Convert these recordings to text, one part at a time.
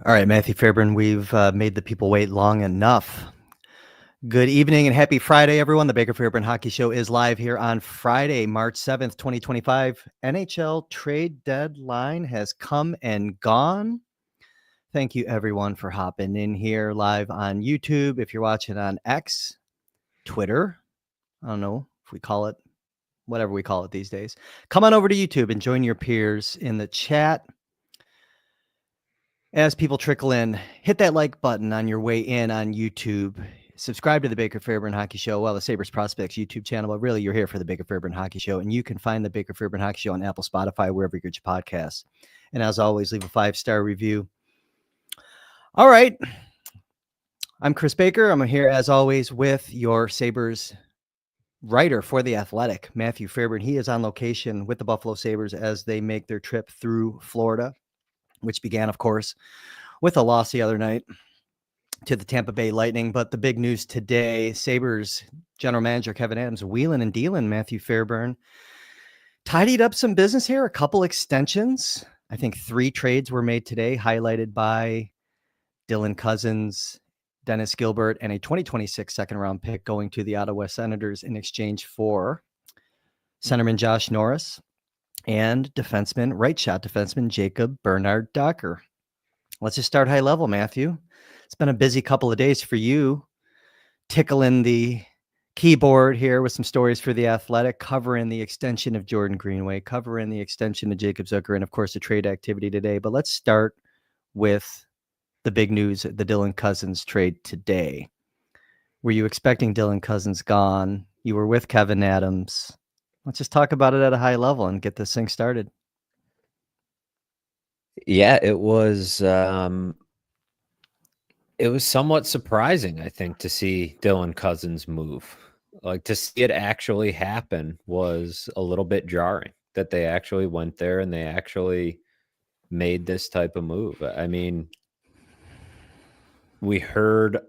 All right, Matthew Fairburn, we've made the people wait long enough. Good evening and happy Friday, everyone. The Baker Fairburn Hockey Show is live here on Friday, March 7th, 2025. NHL trade deadline has come and gone. Thank you, everyone, for hopping in here live on YouTube. If you're watching on X, Twitter, I don't know if we call it, whatever we call it these days, come on over to YouTube and join your peers in the chat. As people trickle in, hit that like button on your way in on YouTube. Subscribe to the Baker Fairburn Hockey Show, the Sabres Prospects YouTube channel. But really, you're here for the Baker Fairburn Hockey Show, and you can find the Baker Fairburn Hockey Show on Apple, Spotify, wherever you get your podcasts. And as always, leave a 5-star review. All right. I'm Kris Baker. I'm here, as always, with your Sabres writer for The Athletic, Matthew Fairburn. He is on location with the Buffalo Sabres as they make their trip through Florida, which began, of course, with a loss the other night to the Tampa Bay Lightning. But the big news today, Sabres general manager Kevin Adams wheeling and dealing. Matthew Fairburn tidied up some business here, a couple extensions. I think 3 trades were made today, highlighted by Dylan Cozens, Dennis Gilbert, and a 2026 second-round pick going to the Ottawa Senators in exchange for centerman Josh Norris and right shot defenseman Jacob Bernard Docker. Let's just start high level, Matthew. It's been a busy couple of days for you, tickling the keyboard here with some stories for The Athletic, covering the extension of Jordan Greenway, covering the extension of Jacob Zucker, and of course the trade activity today. But let's start with the big news, the Dylan Cozens trade today. Were you expecting Dylan Cozens gone? You were with Kevin Adams. Let's just talk about it at a high level and get this thing started. Yeah, it was somewhat surprising, I think, to see Dylan Cozens move. Like, to see it actually happen was a little bit jarring, that they actually went there and they actually made this type of move. I mean, we heard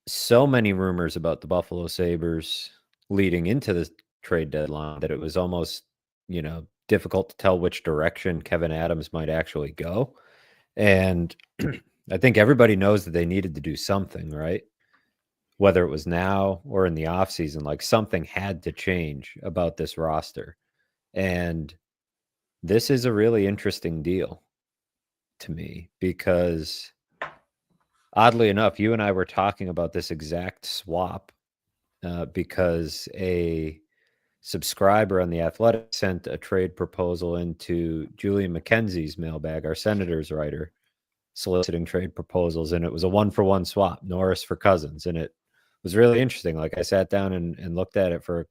so many rumors about the Buffalo Sabres leading into the trade deadline that it was almost, difficult to tell which direction Kevin Adams might actually go. And I think everybody knows that they needed to do something, right? Whether it was now or in the offseason, like something had to change about this roster. And this is a really interesting deal to me because, oddly enough, you and I were talking about this exact swap because a subscriber on The Athletic sent a trade proposal into Julian McKenzie's mailbag, our Senators writer, soliciting trade proposals, and it was a 1-for-1 swap, Norris for Cozens, and it was really interesting. Like, I sat down and looked at it for,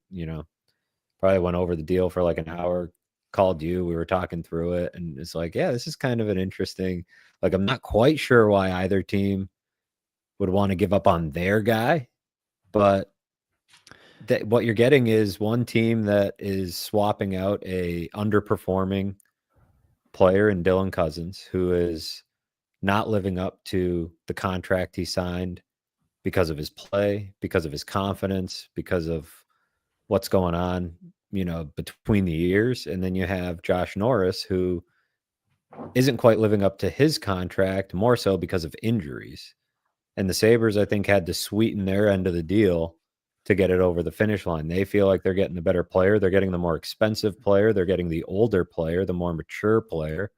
probably went over the deal for like an hour, called you, we were talking through it, and it's like, yeah, this is kind of an interesting, like, I'm not quite sure why either team would want to give up on their guy, but what you're getting is one team that is swapping out a underperforming player in Dylan Cozens, who is not living up to the contract he signed because of his play, because of his confidence, because of what's going on, between the years. And then you have Josh Norris, who isn't quite living up to his contract, more so because of injuries. And the Sabres, I think, had to sweeten their end of the deal to get it over the finish line. They feel like they're getting the better player. They're getting the more expensive player. They're getting the older player, the more mature player.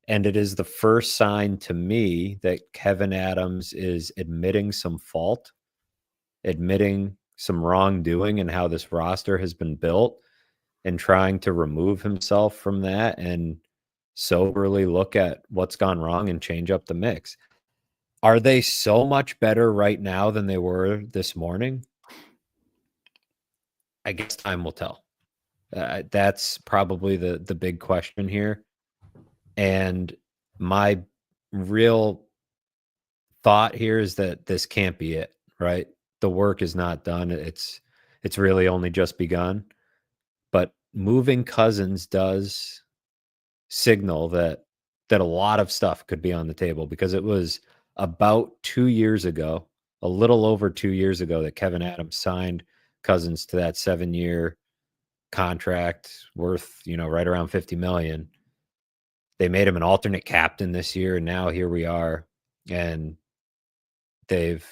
And it is the first sign to me that Kevin Adams is admitting some fault, admitting some wrongdoing in how this roster has been built, and trying to remove himself from that and soberly look at what's gone wrong and change up the mix. Are they so much better right now than they were this morning? I guess time will tell. That's probably the big question here. And my real thought here is that this can't be it, right? The work is not done. It's really only just begun. But moving Cozens does signal that a lot of stuff could be on the table, because it was about 2 years ago, a little over 2 years ago, that Kevin Adams signed Cozens to that 7-year contract worth, right around $50 million. They made him an alternate captain this year, and now here we are, and they've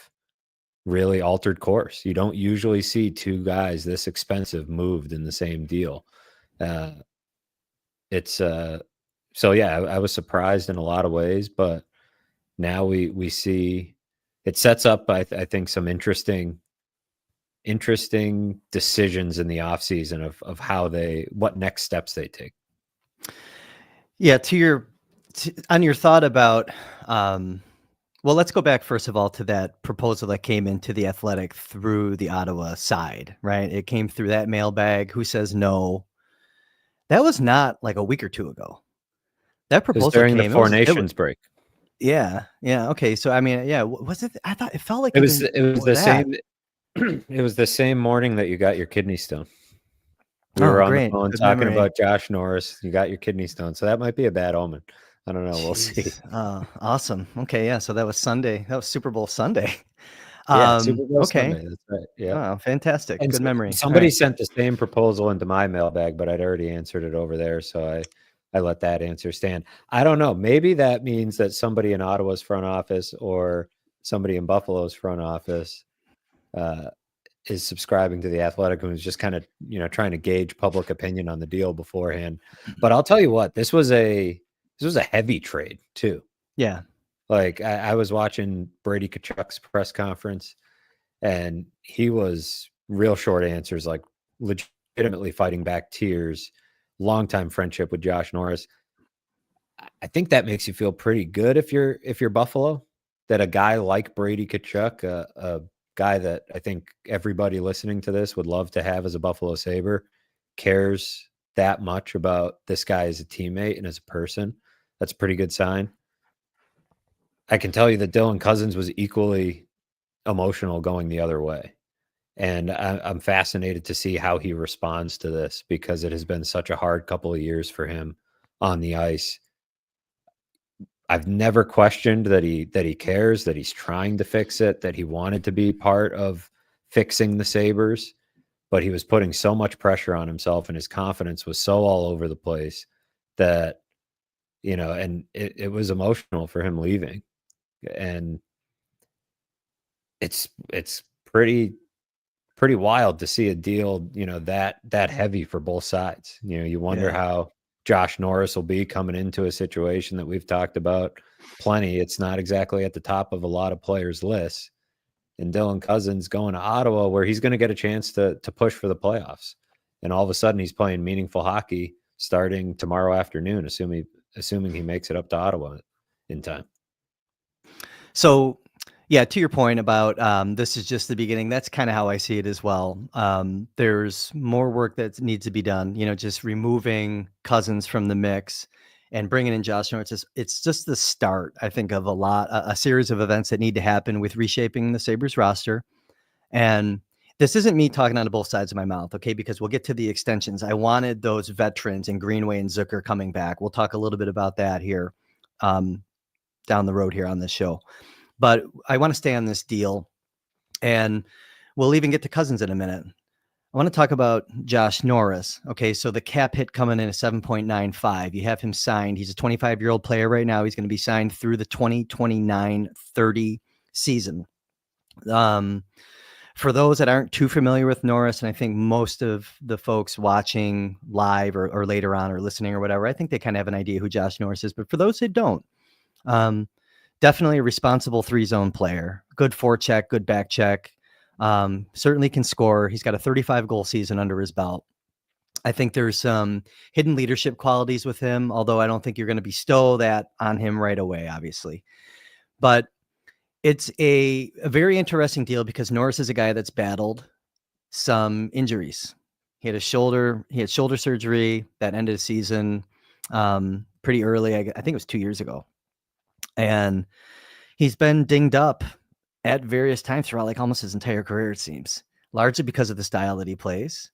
really altered course. You don't usually see two guys this expensive moved in the same deal. So yeah, I was surprised in a lot of ways, but now we see it sets up, I think, some interesting decisions in the offseason of how what next steps they take. Yeah, on your thought about, well, let's go back first of all to that proposal that came into the Athletic through the Ottawa side, right? It came through that mailbag. Who says no? That was not like a week or two ago. That proposal during came the Four Nations break. Yeah. Okay. So I mean, yeah, was it? I thought it felt like it was the same. It was the same morning that you got your kidney stone. We were on the phone Good talking memory. about Josh Norris. You got your kidney stone, so that might be a bad omen. I don't know. We'll see. Awesome. Okay. Yeah. So that was Sunday. That was Super Bowl Sunday. Yeah, Super Bowl okay. Sunday. That's right. Yeah. Oh, fantastic. And good memory. Somebody sent the same proposal into my mailbag, but I'd already answered it over there, so I let that answer stand. I don't know. Maybe that means that somebody in Ottawa's front office or somebody in Buffalo's front office is subscribing to the Athletic and was just kind of, trying to gauge public opinion on the deal beforehand. But I'll tell you what, this was a heavy trade too. Yeah. Like I was watching Brady Tkachuk's press conference, and he was real short answers, like legitimately fighting back tears. Longtime friendship with Josh Norris. I think that makes you feel pretty good if you're Buffalo, that a guy like Brady Tkachuk, a guy that I think everybody listening to this would love to have as a Buffalo Sabre, cares that much about this guy as a teammate and as a person. That's a pretty good sign. I can tell you that Dylan Cozens was equally emotional going the other way. And I'm fascinated to see how he responds to this, because it has been such a hard couple of years for him on the ice. I've never questioned that he cares, that he's trying to fix it, that he wanted to be part of fixing the Sabres, but he was putting so much pressure on himself and his confidence was so all over the place that, and it was emotional for him leaving. And it's pretty wild to see a deal, that heavy for both sides. You wonder how Josh Norris will be coming into a situation that we've talked about plenty. It's not exactly at the top of a lot of players' lists. And Dylan Cozens going to Ottawa, where he's going to get a chance to push for the playoffs. And all of a sudden he's playing meaningful hockey starting tomorrow afternoon, assuming he makes it up to Ottawa in time. So, yeah, to your point about this is just the beginning, that's kind of how I see it as well. There's more work that needs to be done, just removing Cozens from the mix and bringing in Josh Norris. It's just the start, I think, of a series of events that need to happen with reshaping the Sabres roster. And this isn't me talking out of both sides of my mouth, okay, because we'll get to the extensions. I wanted those veterans in Greenway and Zucker coming back. We'll talk a little bit about that here down the road here on this show. But I want to stay on this deal, and we'll even get to Cozens in a minute. I want to talk about Josh Norris. Okay, so the cap hit coming in at 7.95. You have him signed. He's a 25-year-old player right now. He's going to be signed through the 2029-30 season. For those that aren't too familiar with Norris, and I think most of the folks watching live or later on or listening or whatever, I think they kind of have an idea who Josh Norris is. But for those that don't, definitely a responsible 3-zone player. Good forecheck, good back check. Certainly can score. He's got a 35-goal season under his belt. I think there's some hidden leadership qualities with him, although I don't think you're going to bestow that on him right away, obviously. But it's a very interesting deal because Norris is a guy that's battled some injuries. He had shoulder surgery that ended the season pretty early. I think it was 2 years ago. And he's been dinged up at various times throughout like almost his entire career, it seems, largely because of the style that he plays.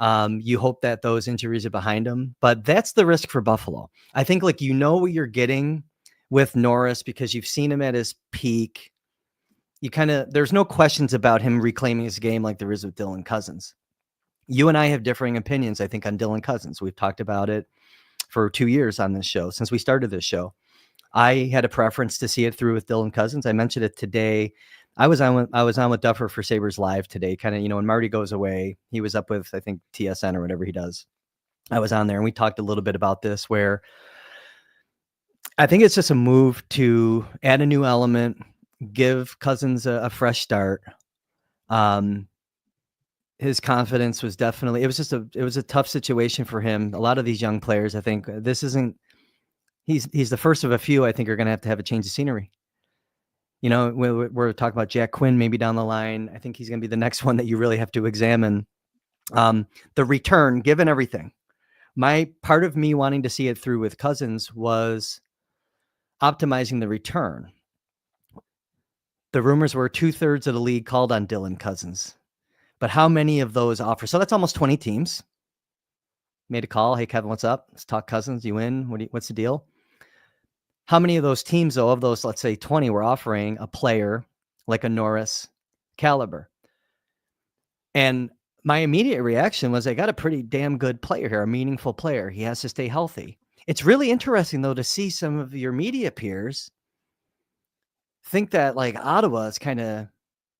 You hope that those injuries are behind him, but that's the risk for Buffalo. I think what you're getting with Norris because you've seen him at his peak. There's no questions about him reclaiming his game like there is with Dylan Cozens. You and I have differing opinions, I think, on Dylan Cozens. We've talked about it for 2 years on this show, since we started this show. I had a preference to see it through with Dylan Cozens. I mentioned it today. I was on with Duffer for Sabres Live today. Kind of, when Marty goes away, he was up with, I think, TSN or whatever he does. I was on there and we talked a little bit about this, where I think it's just a move to add a new element, give Cozens a fresh start. His confidence was definitely, it was a tough situation for him. A lot of these young players, I think he's the first of a few, I think, are going to have a change of scenery. We're talking about Jack Quinn maybe down the line. I think he's going to be the next one that you really have to examine. The return, given everything, my part of me wanting to see it through with Cozens was optimizing the return. The rumors were 2/3 of the league called on Dylan Cozens, but how many of those offer? So that's almost 20 teams made a call. Hey, Kevin, what's up? Let's talk Cozens. You in? What's the deal? How many of those teams, though, of those, let's say 20, were offering a player like a Norris caliber? And my immediate reaction was, I got a pretty damn good player here, a meaningful player. He has to stay healthy. It's really interesting, though, to see some of your media peers think that like Ottawa is kind of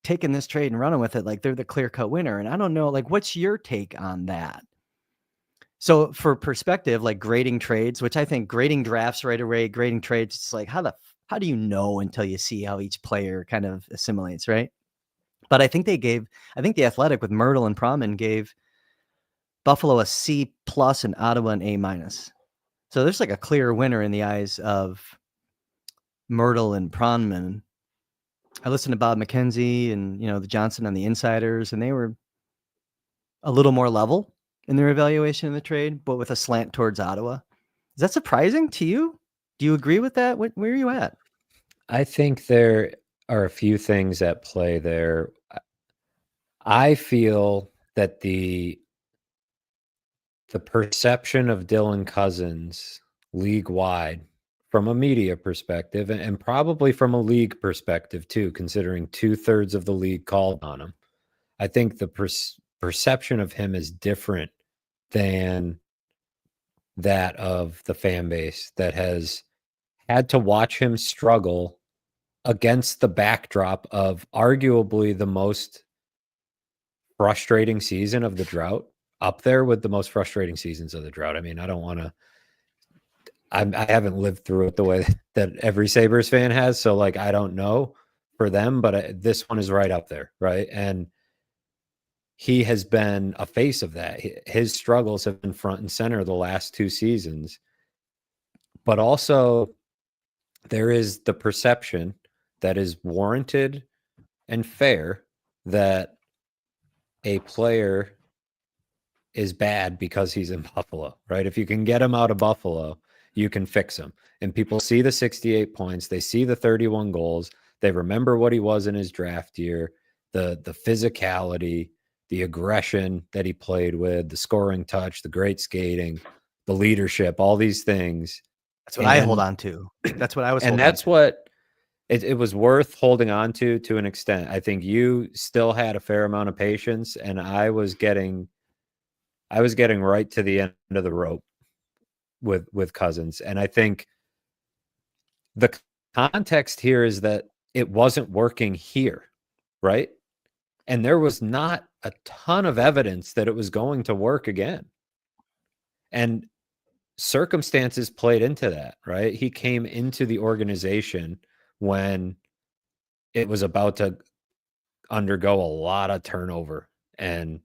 taking this trade and running with it like they're the clear-cut winner. And I don't know, like, what's your take on that? So for perspective, like grading trades, which I think grading drafts right away, grading trades, it's like, how do you know until you see how each player kind of assimilates, right? But I think the Athletic with Myrtle and Proman gave Buffalo a C+ and Ottawa an A-. So there's like a clear winner in the eyes of Myrtle and Proman. I listened to Bob McKenzie and, the Johnson on the Insiders, and they were a little more level in their evaluation of the trade, but with a slant towards Ottawa. Is that surprising to you? Do you agree with that? Where are you at? I think there are a few things at play there. I feel that the perception of Dylan Cozens league-wide, from a media perspective, and probably from a league perspective too, considering 2/3 of the league called on him, I think the perception of him is different than that of the fan base that has had to watch him struggle against the backdrop of arguably the most frustrating season of the drought, up there with the most frustrating seasons of the drought. I mean, I don't want to, I haven't lived through it the way that every Sabres fan has. So like, I don't know for them, but this one is right up there. Right. And he has been a face of that. His struggles have been front and center the last 2 seasons, but also there is the perception that is warranted and fair that a player is bad because he's in Buffalo, right? If you can get him out of Buffalo, you can fix him. And people see the 68 points, they see the 31 goals, they remember what he was in his draft year, the physicality, the aggression that he played with, the scoring touch, the great skating, the leadership, all these things. That's what I hold on to. That's what I was. And that's what it was worth holding on to an extent. I think you still had a fair amount of patience, and I was getting right to the end of the rope with Cozens. And I think the context here is that it wasn't working here, right? And there was not a ton of evidence that it was going to work again. And circumstances played into that, right? He came into the organization when it was about to undergo a lot of turnover, and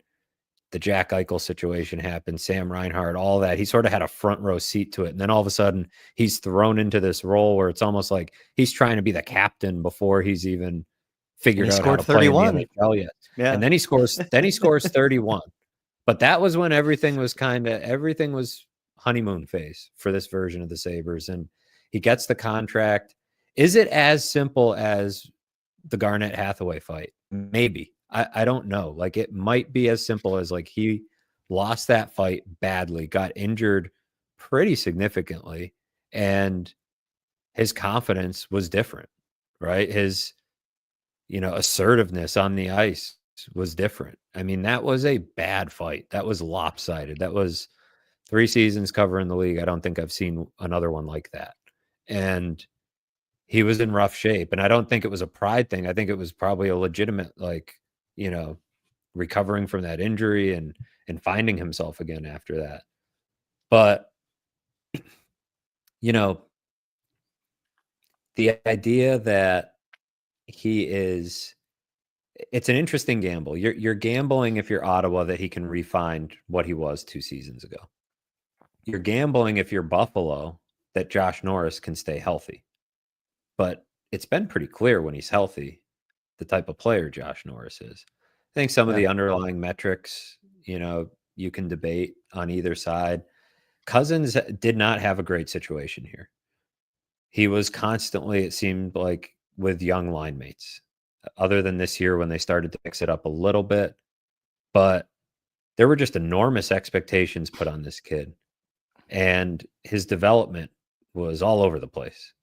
the Jack Eichel situation happened, Sam Reinhart, all that. He sort of had a front row seat to it. And then all of a sudden he's thrown into this role where it's almost like he's trying to be the captain before he's even figured out how to 31. Play in the NHL yet. Yeah. And then he scores 31. But that was when everything was honeymoon phase for this version of the Sabres. And he gets the contract. Is it as simple as the Garnett Hathaway fight? Maybe. I don't know. Like, it might be as simple as like he lost that fight badly, got injured pretty significantly, and his confidence was different, right? His, assertiveness on the ice was different. I mean, that was a bad fight. That was lopsided. That was 3 seasons covering the league. I don't think I've seen another one like that. And he was in rough shape. And I don't think it was a pride thing. I think it was probably a legitimate, like, you know, recovering from that injury and finding himself again after that. But, you know, the idea that it's an interesting gamble. You're gambling if you're Ottawa that he can refine what he was 2 seasons ago. You're gambling if you're Buffalo that Josh Norris can stay healthy. But it's been pretty clear when he's healthy the type of player Josh Norris is. I think some of the underlying metrics, you know, you can debate on either side. Cozens did not have a great situation here. He was constantly, it seemed like, with young line mates, other than this year when they started to mix it up a little bit. But there were just enormous expectations put on this kid. And his development was all over the place.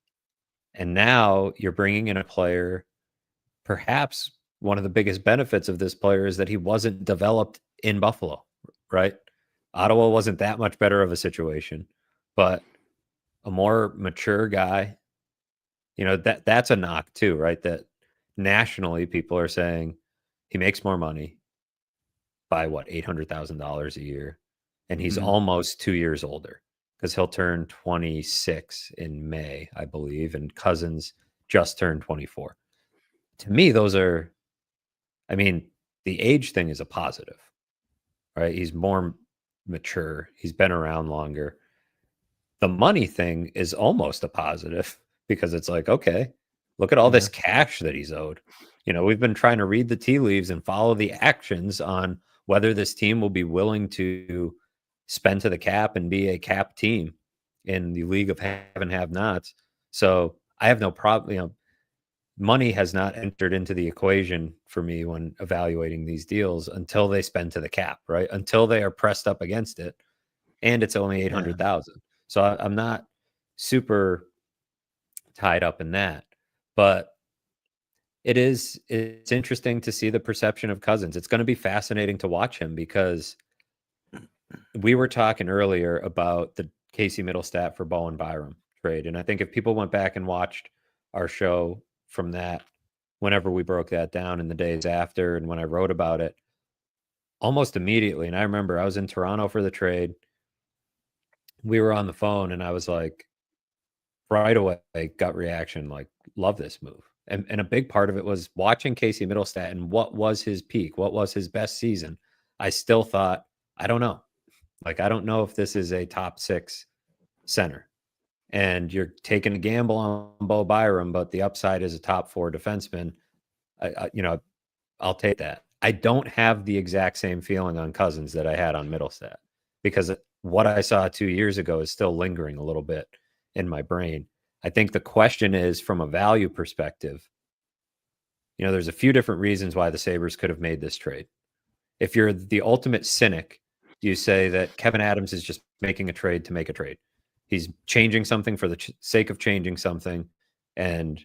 And now you're bringing in a player, perhaps one of the biggest benefits of this player is that he wasn't developed in Buffalo, right? Ottawa wasn't that much better of a situation, but a more mature guy, you know, that's a knock too, right? That nationally people are saying he makes more money by what, $800,000 a year. And he's almost 2 years older because he'll turn 26 in May, I believe. And Cozens just turned 24. To me, those are, I mean, the age thing is a positive, right? He's more mature. He's been around longer. The money thing is almost a positive because it's like, okay, look at all this cash that he's owed. You know, we've been trying to read the tea leaves and follow the actions on whether this team will be willing to spend to the cap and be a cap team in the league of have and have nots. So I have no problem. You know, money has not entered into the equation for me when evaluating these deals until they spend to the cap, right? Until they are pressed up against it, and it's only 800,000. So I'm not super tied up in that, but it's interesting to see the perception of Cozens. It's going to be fascinating to watch him because we were talking earlier about the Casey Middlestat for Bowen Byram trade. And I think if people went back and watched our show from that, whenever we broke that down in the days after, and when I wrote about it, almost immediately. And I remember I was in Toronto for the trade. We were on the phone and I was like, right away, gut reaction, like, love this move. And a big part of it was watching Casey Middlestat and what was his peak, what was his best season. I still thought, I don't know. Like, I don't know if this is a top 6 center. And you're taking a gamble on Bo Byram, but the upside is a top 4 defenseman. You know, I'll take that. I don't have the exact same feeling on Cozens that I had on Middlestat because what I saw 2 years ago is still lingering a little bit in my brain. I think the question is, from a value perspective, you know, there's a few different reasons why the Sabres could have made this trade. If you're the ultimate cynic, you say that Kevin Adams is just making a trade to make a trade. He's changing something for the sake of changing something. And,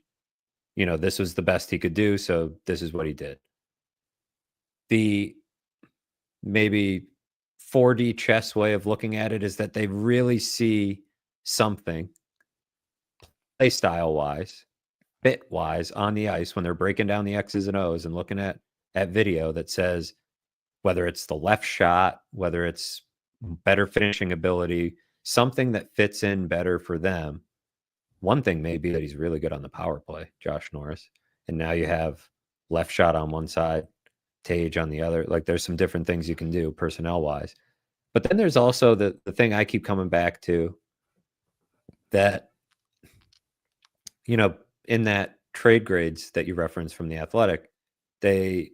you know, this was the best he could do. So this is what he did. The maybe 4D chess way of looking at it is that they really see something play style wise, bit wise on the ice when they're breaking down the X's and O's and looking at video that says, whether it's the left shot, whether it's better finishing ability, something that fits in better for them. One thing may be that he's really good on the power play, Josh Norris. And now you have left shot on one side, Tage on the other. Like, there's some different things you can do personnel wise. But then there's also the thing I keep coming back to, that, you know, in that trade grades that you referenced from The Athletic, they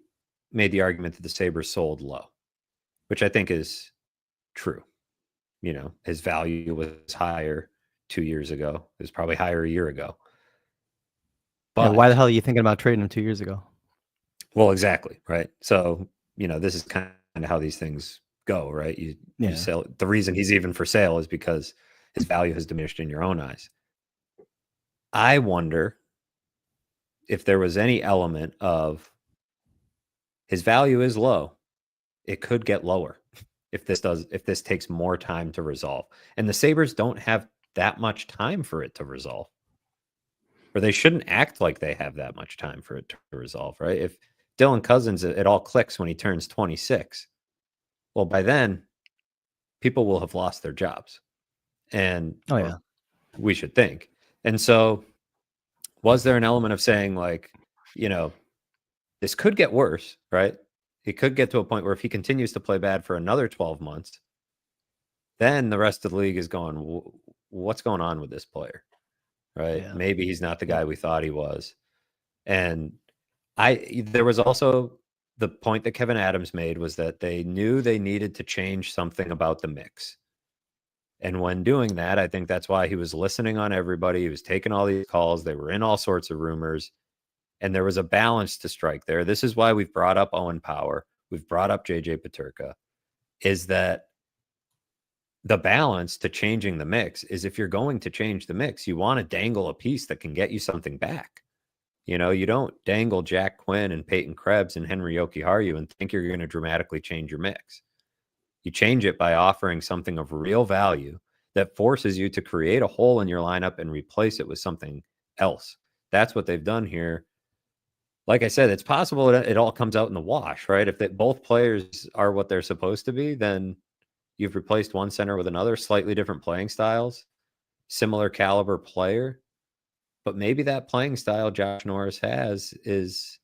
made the argument that the Sabres sold low, which I think is true. You know, his value was higher 2 years ago. It was probably higher a year ago. But why the hell are you thinking about trading him 2 years ago? Well, exactly. Right. So, you know, this is kind of how these things go, right? You sell. The reason he's even for sale is because his value has diminished in your own eyes. I wonder if there was any element of his value is low. It could get lower if this takes more time to resolve. And the Sabres don't have that much time for it to resolve. Or they shouldn't act like they have that much time for it to resolve, right? If Dylan Cozens, it all clicks when he turns 26. Well, by then, people will have lost their jobs. And we should think. And so was there an element of saying, like, this could get worse, right? It could get to a point where if he continues to play bad for another 12 months, then the rest of the league is going, what's going on with this player, right? Yeah. Maybe he's not the guy we thought he was. And there was also the point that Kevin Adams made, was that they knew they needed to change something about the mix. And when doing that, I think that's why he was listening on everybody. He was taking all these calls. They were in all sorts of rumors. And there was a balance to strike there. This is why we've brought up Owen Power. We've brought up JJ Peterka, is that the balance to changing the mix is, if you're going to change the mix, you want to dangle a piece that can get you something back. You don't dangle Jack Quinn and Peyton Krebs and Henry Yoki Haru and think you're going to dramatically change your mix. You change it by offering something of real value that forces you to create a hole in your lineup and replace it with something else. That's what they've done here. Like I said, it's possible that it all comes out in the wash, right? If both players are what they're supposed to be, then you've replaced one center with another, slightly different playing styles, similar caliber player. But maybe that playing style Josh Norris has is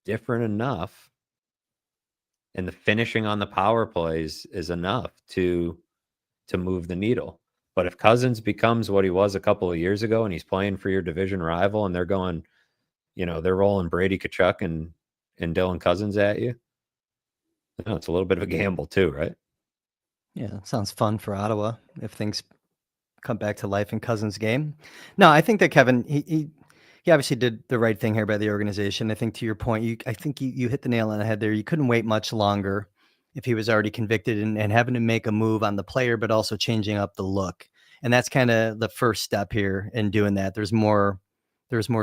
different enough, and the finishing on the power plays is enough to move the needle. But if Cozens becomes what he was a couple of years ago, and he's playing for your division rival, and they're going, they're rolling Brady Tkachuk and Dylan Cozens at you, it's a little bit of a gamble too, right? Yeah, sounds fun for Ottawa if things come back to life in Cozens' game. No, I think that Kevin, he obviously did the right thing here by the organization. I think, to your point, I think you hit the nail on the head there. You couldn't wait much longer if he was already convicted and having to make a move on the player, but also changing up the look. And that's kind of the first step here in doing that. There's more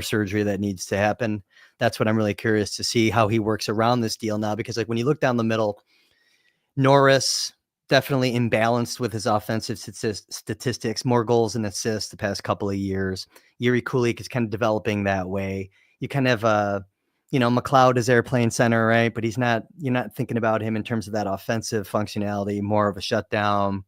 surgery that needs to happen. That's what I'm really curious to see, how he works around this deal now, because like when you look down the middle, Norris definitely imbalanced with his offensive statistics, more goals and assists the past couple of years. Yuri Kulik is kind of developing that way. You kind of, McLeod is there playing center, right? But you're not thinking about him in terms of that offensive functionality, more of a shutdown,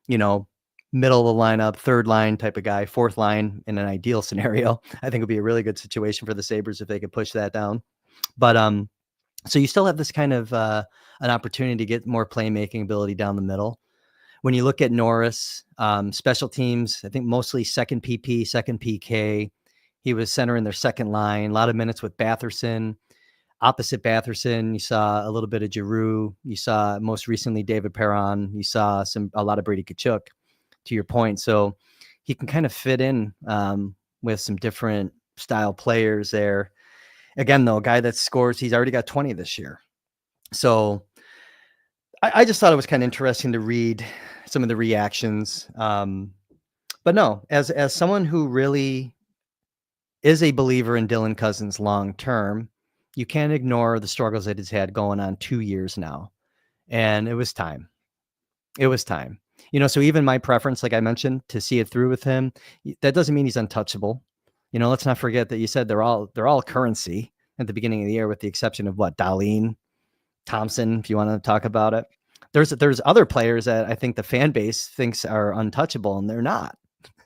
middle of the lineup, third line type of guy, fourth line in an ideal scenario. I think it would be a really good situation for the Sabres if they could push that down. But, so you still have this kind of an opportunity to get more playmaking ability down the middle. When you look at Norris, special teams, I think mostly second PP, second PK. He was center in their second line, a lot of minutes with Batherson. Opposite Batherson, you saw a little bit of Giroux. You saw most recently David Perron. You saw a lot of Brady Tkachuk, to your point. So he can kind of fit in with some different style players there. Again, though, a guy that scores, he's already got 20 this year. So I just thought it was kind of interesting to read some of the reactions. But no, as someone who really is a believer in Dylan Cozens long term, you can't ignore the struggles that he's had going on 2 years now. And it was time. It was time. So even my preference, like I mentioned, to see it through with him, that doesn't mean he's untouchable. Let's not forget that you said they're all currency at the beginning of the year, with the exception of Dahlin, Thompson, if you want to talk about it. There's other players that I think the fan base thinks are untouchable, and they're not.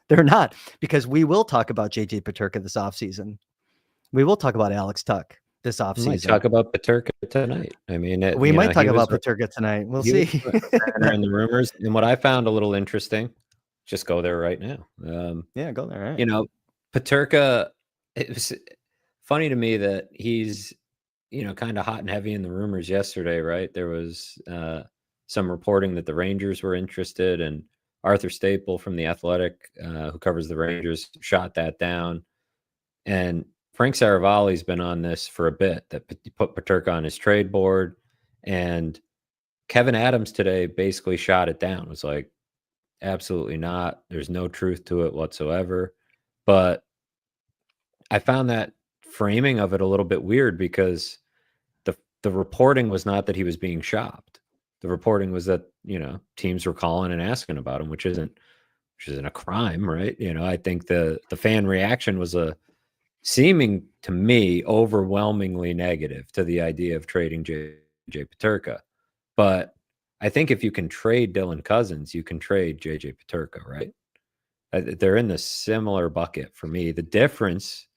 They're not, because we will talk about JJ Peterka this offseason. We will talk about Alex Tuck this offseason. We might talk about Peterka tonight. I mean, we might talk about Peterka tonight. We'll see. In the rumors, and what I found a little interesting, just go there right now. Yeah, go there. Right. Peterka, it was funny to me that he's, kind of hot and heavy in the rumors yesterday, right? There was some reporting that the Rangers were interested, and Arthur Staple from The Athletic, who covers the Rangers, shot that down. And Frank Saravalli's been on this for a bit, that put Peterka on his trade board. And Kevin Adams today basically shot it down. It was like, absolutely not. There's no truth to it whatsoever. But I found that framing of it a little bit weird, because the reporting was not that he was being shopped. The reporting was that, teams were calling and asking about him, which isn't a crime, right? I think the fan reaction was seeming to me overwhelmingly negative to the idea of trading JJ Peterka. But I think if you can trade Dylan Cozens, you can trade JJ Peterka, right? They're in the similar bucket for me. The difference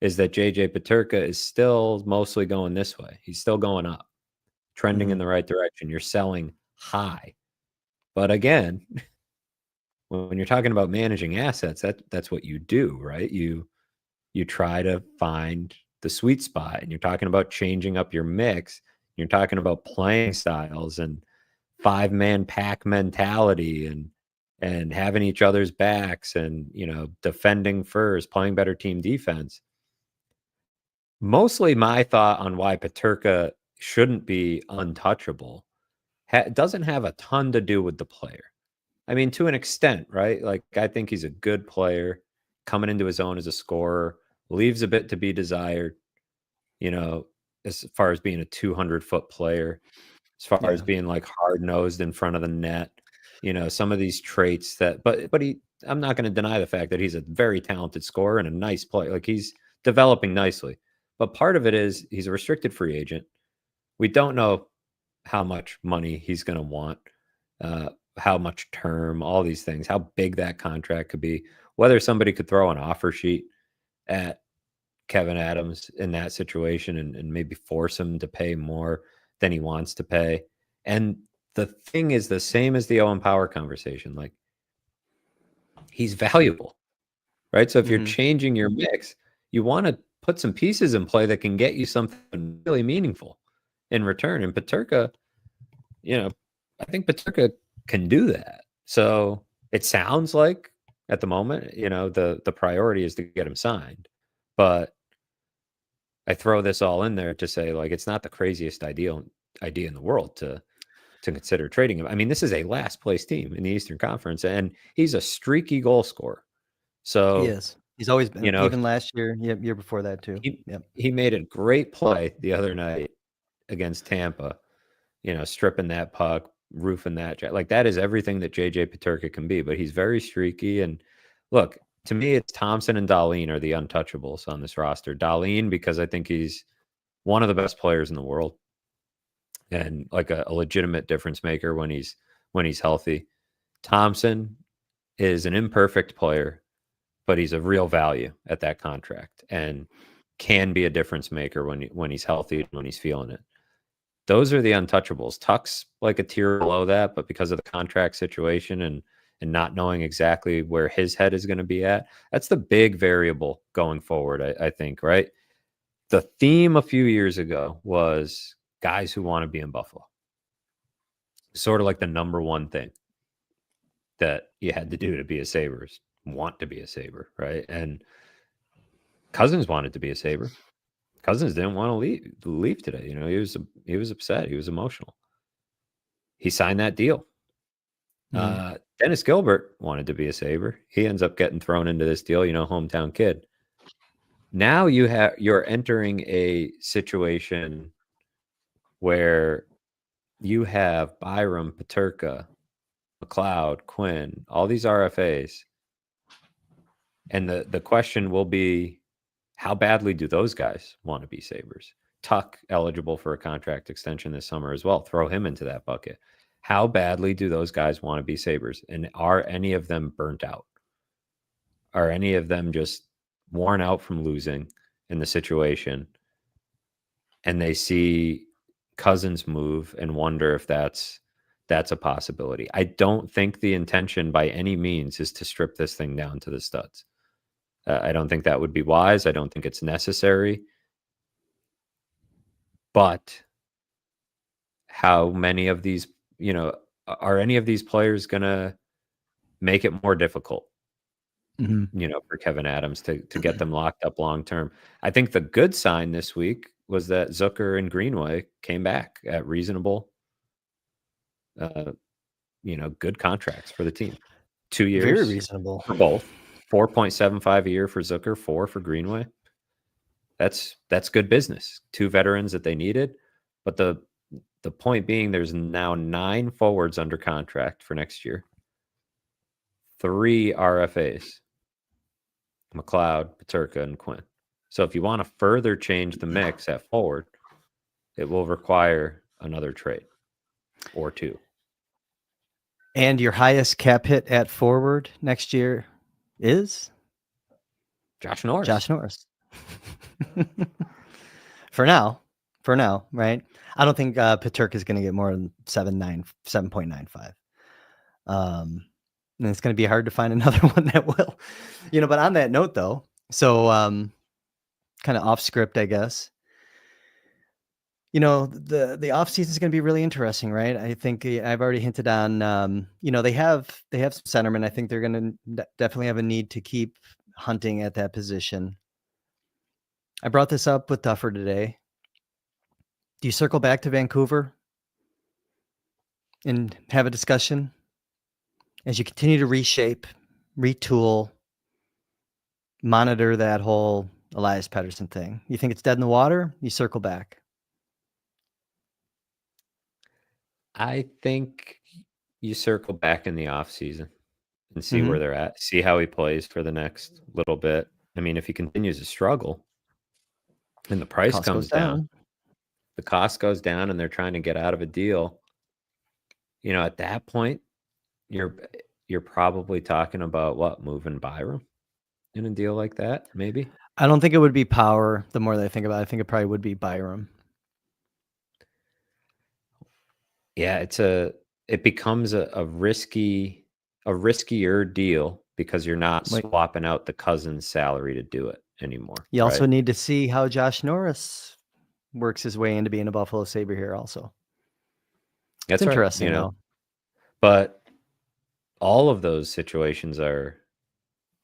is that JJ Peterka is still mostly going this way. He's still going up, trending in the right direction. You're selling high. But again, when you're talking about managing assets, that's what you do, right? You try to find the sweet spot, and you're talking about changing up your mix. You're talking about playing styles and 5-man pack mentality and having each other's backs and, defending first, playing better team defense. Mostly my thought on why Peterka shouldn't be untouchable doesn't have a ton to do with the player. I mean, to an extent, right? Like, I think he's a good player coming into his own as a scorer, leaves a bit to be desired, as far as being a 200-foot player, as far as being like hard-nosed in front of the net, some of these traits that, but I'm not going to deny the fact that he's a very talented scorer and a nice player. Like, he's developing nicely. But part of it is he's a restricted free agent. We don't know how much money he's going to want, how much term, all these things, how big that contract could be, whether somebody could throw an offer sheet at Kevin Adams in that situation and maybe force him to pay more than he wants to pay. And the thing is the same as the Owen Power conversation. Like, he's valuable, right? So if you're changing your mix, you want to put some pieces in play that can get you something really meaningful in return. And Peterka, I think Peterka can do that. So it sounds like at the moment, the priority is to get him signed. But I throw this all in there to say, like, it's not the craziest idea in the world to consider trading him. I mean, this is a last place team in the Eastern Conference, and he's a streaky goal scorer. So he is. He's always been, even last year, year before that too. He made a great play the other night against Tampa, stripping that puck, roofing that. Like, that is everything that JJ Peterka can be, but he's very streaky. And look, to me, it's Thompson and Dahlin are the untouchables on this roster. Dahlin, because I think he's one of the best players in the world and like a legitimate difference maker when he's healthy. Thompson is an imperfect player, but he's a real value at that contract and can be a difference maker when he's healthy, when he's feeling it. Those are the untouchables. Tuck's like a tier below that, but because of the contract situation and not knowing exactly where his head is going to be at, that's the big variable going forward, I think, right? The theme a few years ago was guys who want to be in Buffalo. Sort of like the number one thing that you had to do to be a Sabres, want to be a Sabre, right? And Cozens wanted to be a Sabre. Cozens didn't want to leave today. He was upset. He was emotional. He signed that deal. Dennis Gilbert wanted to be a Sabre. He ends up getting thrown into this deal, hometown kid. Now you're entering a situation where you have Byram, Peterka, McLeod, Quinn, all these RFAs. And the question will be, how badly do those guys want to be Sabres? Tuck eligible for a contract extension this summer as well. Throw him into that bucket. How badly do those guys want to be Sabres? And are any of them burnt out? Are any of them just worn out from losing in the situation? And they see Cozens move and wonder if that's a possibility. I don't think the intention by any means is to strip this thing down to the studs. I don't think that would be wise. I don't think it's necessary. But how many of these, are any of these players going to make it more difficult, for Kevin Adams to get them locked up long term? I think the good sign this week was that Zucker and Greenway came back at reasonable, good contracts for the team. 2 years. Very reasonable. For both. 4.75 a year for Zucker, 4 for Greenway. That's good business. 2 veterans that they needed, but the The point being, there's now 9 forwards under contract for next year. 3 RFAs. McLeod, Peterka, and Quinn. So if you want to further change the mix at forward, it will require another trade or 2. And your highest cap hit at forward next year is Josh Norris. Josh Norris. For now, right? I don't think Peterka is going to get more than 7.95. And it's going to be hard to find another one that will, but on that note though, so kind of off script, I guess, the off season is going to be really interesting, right? I think I've already hinted on, they have some centermen. I think they're going to definitely have a need to keep hunting at that position. I brought this up with Duffer today. Do you circle back to Vancouver and have a discussion as you continue to reshape, retool, monitor that whole Elias Pettersson thing? You think it's dead in the water? You circle back. I think you circle back in the offseason and see where they're at, see how he plays for the next little bit. I mean, if he continues to struggle and the price comes down, the cost goes down, and they're trying to get out of a deal, at that point, you're probably talking about moving Byram in a deal like that, maybe. I don't think it would be Power. The more that I think about it, I think it probably would be Byram. Yeah, it becomes a riskier deal because you're not swapping out the Cozens salary to do it anymore. You also need to see how Josh Norris works his way into being a Buffalo Sabre here also. That's interesting, though. But all of those situations are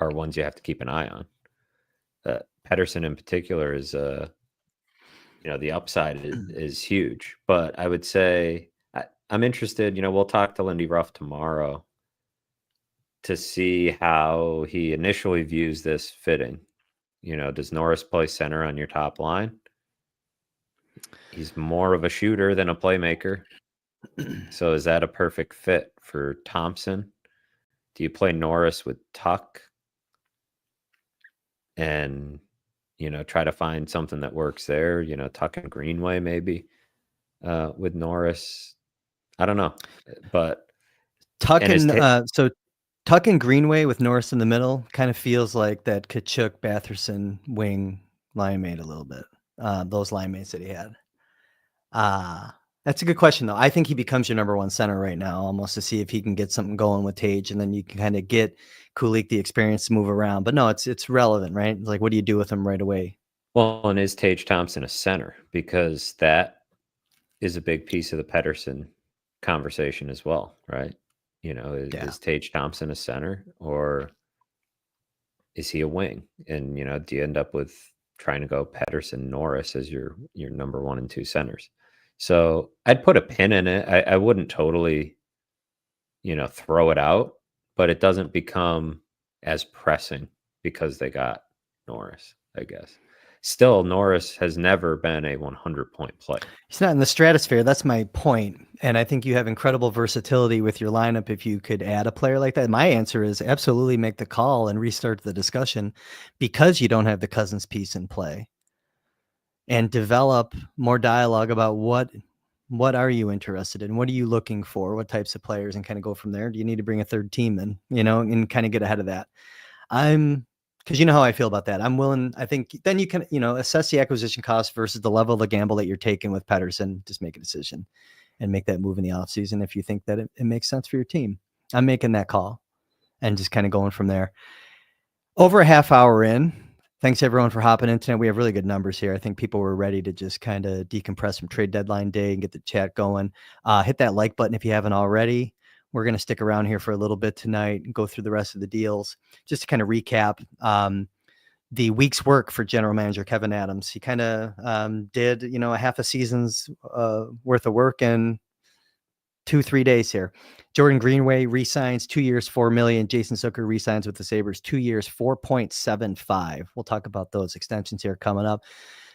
ones you have to keep an eye on. Pettersson in particular is, the upside is huge. But I would say I'm interested, we'll talk to Lindy Ruff tomorrow to see how he initially views this fitting. Does Norris play center on your top line? He's more of a shooter than a playmaker. So is that a perfect fit for Thompson? Do you play Norris with Tuck and, try to find something that works there? Tuck and Greenway maybe with Norris. I don't know, but Tuck and Greenway with Norris in the middle kind of feels like that Kachuk Batherson wing line mate a little bit. Those line mates that he had. That's a good question though. I think he becomes your number one center right now, almost to see if he can get something going with Tage, and then you can kind of get Kulik the experience to move around. But no, it's relevant, right? Like, what do you do with him right away? Well, and is Tage Thompson a center? Because that is a big piece of the Pettersson conversation as well, right? Is Tage Thompson a center, or is he a wing? And do you end up with trying to go Pettersson Norris as your number 1 and 2 centers? So I'd put a pin in it. I wouldn't totally throw it out, but it doesn't become as pressing because they got Norris, I guess. Still, Norris has never been a 100-point player. He's not in the stratosphere. That's my point. And I think you have incredible versatility with your lineup if you could add a player like that. My answer is absolutely make the call and restart the discussion, because you don't have the Cozens piece in play, and develop more dialogue about what are you interested in? What are you looking for? What types of players? And kind of go from there. Do you need to bring a third team in, and kind of get ahead of that? Because you know how I feel about that. I'm willing. I think then you can, assess the acquisition cost versus the level of the gamble that you're taking with Pettersson. Just make a decision and make that move in the offseason if you think that it makes sense for your team. I'm making that call and just kind of going from there. Over a half hour in. Thanks everyone for hopping in tonight. We have really good numbers here. I think people were ready to just kind of decompress from trade deadline day and get the chat going. Hit that like button if you haven't already. We're going to stick around here for a little bit tonight and go through the rest of the deals. Just to kind of recap the week's work for general manager Kevin Adams. He kind of did, a half a season's worth of work in 2-3 days here. Jordan Greenway re-signs 2 years, $4 million. Jason Zucker re-signs with the Sabres 2 years, $4.75. We'll talk about those extensions here coming up.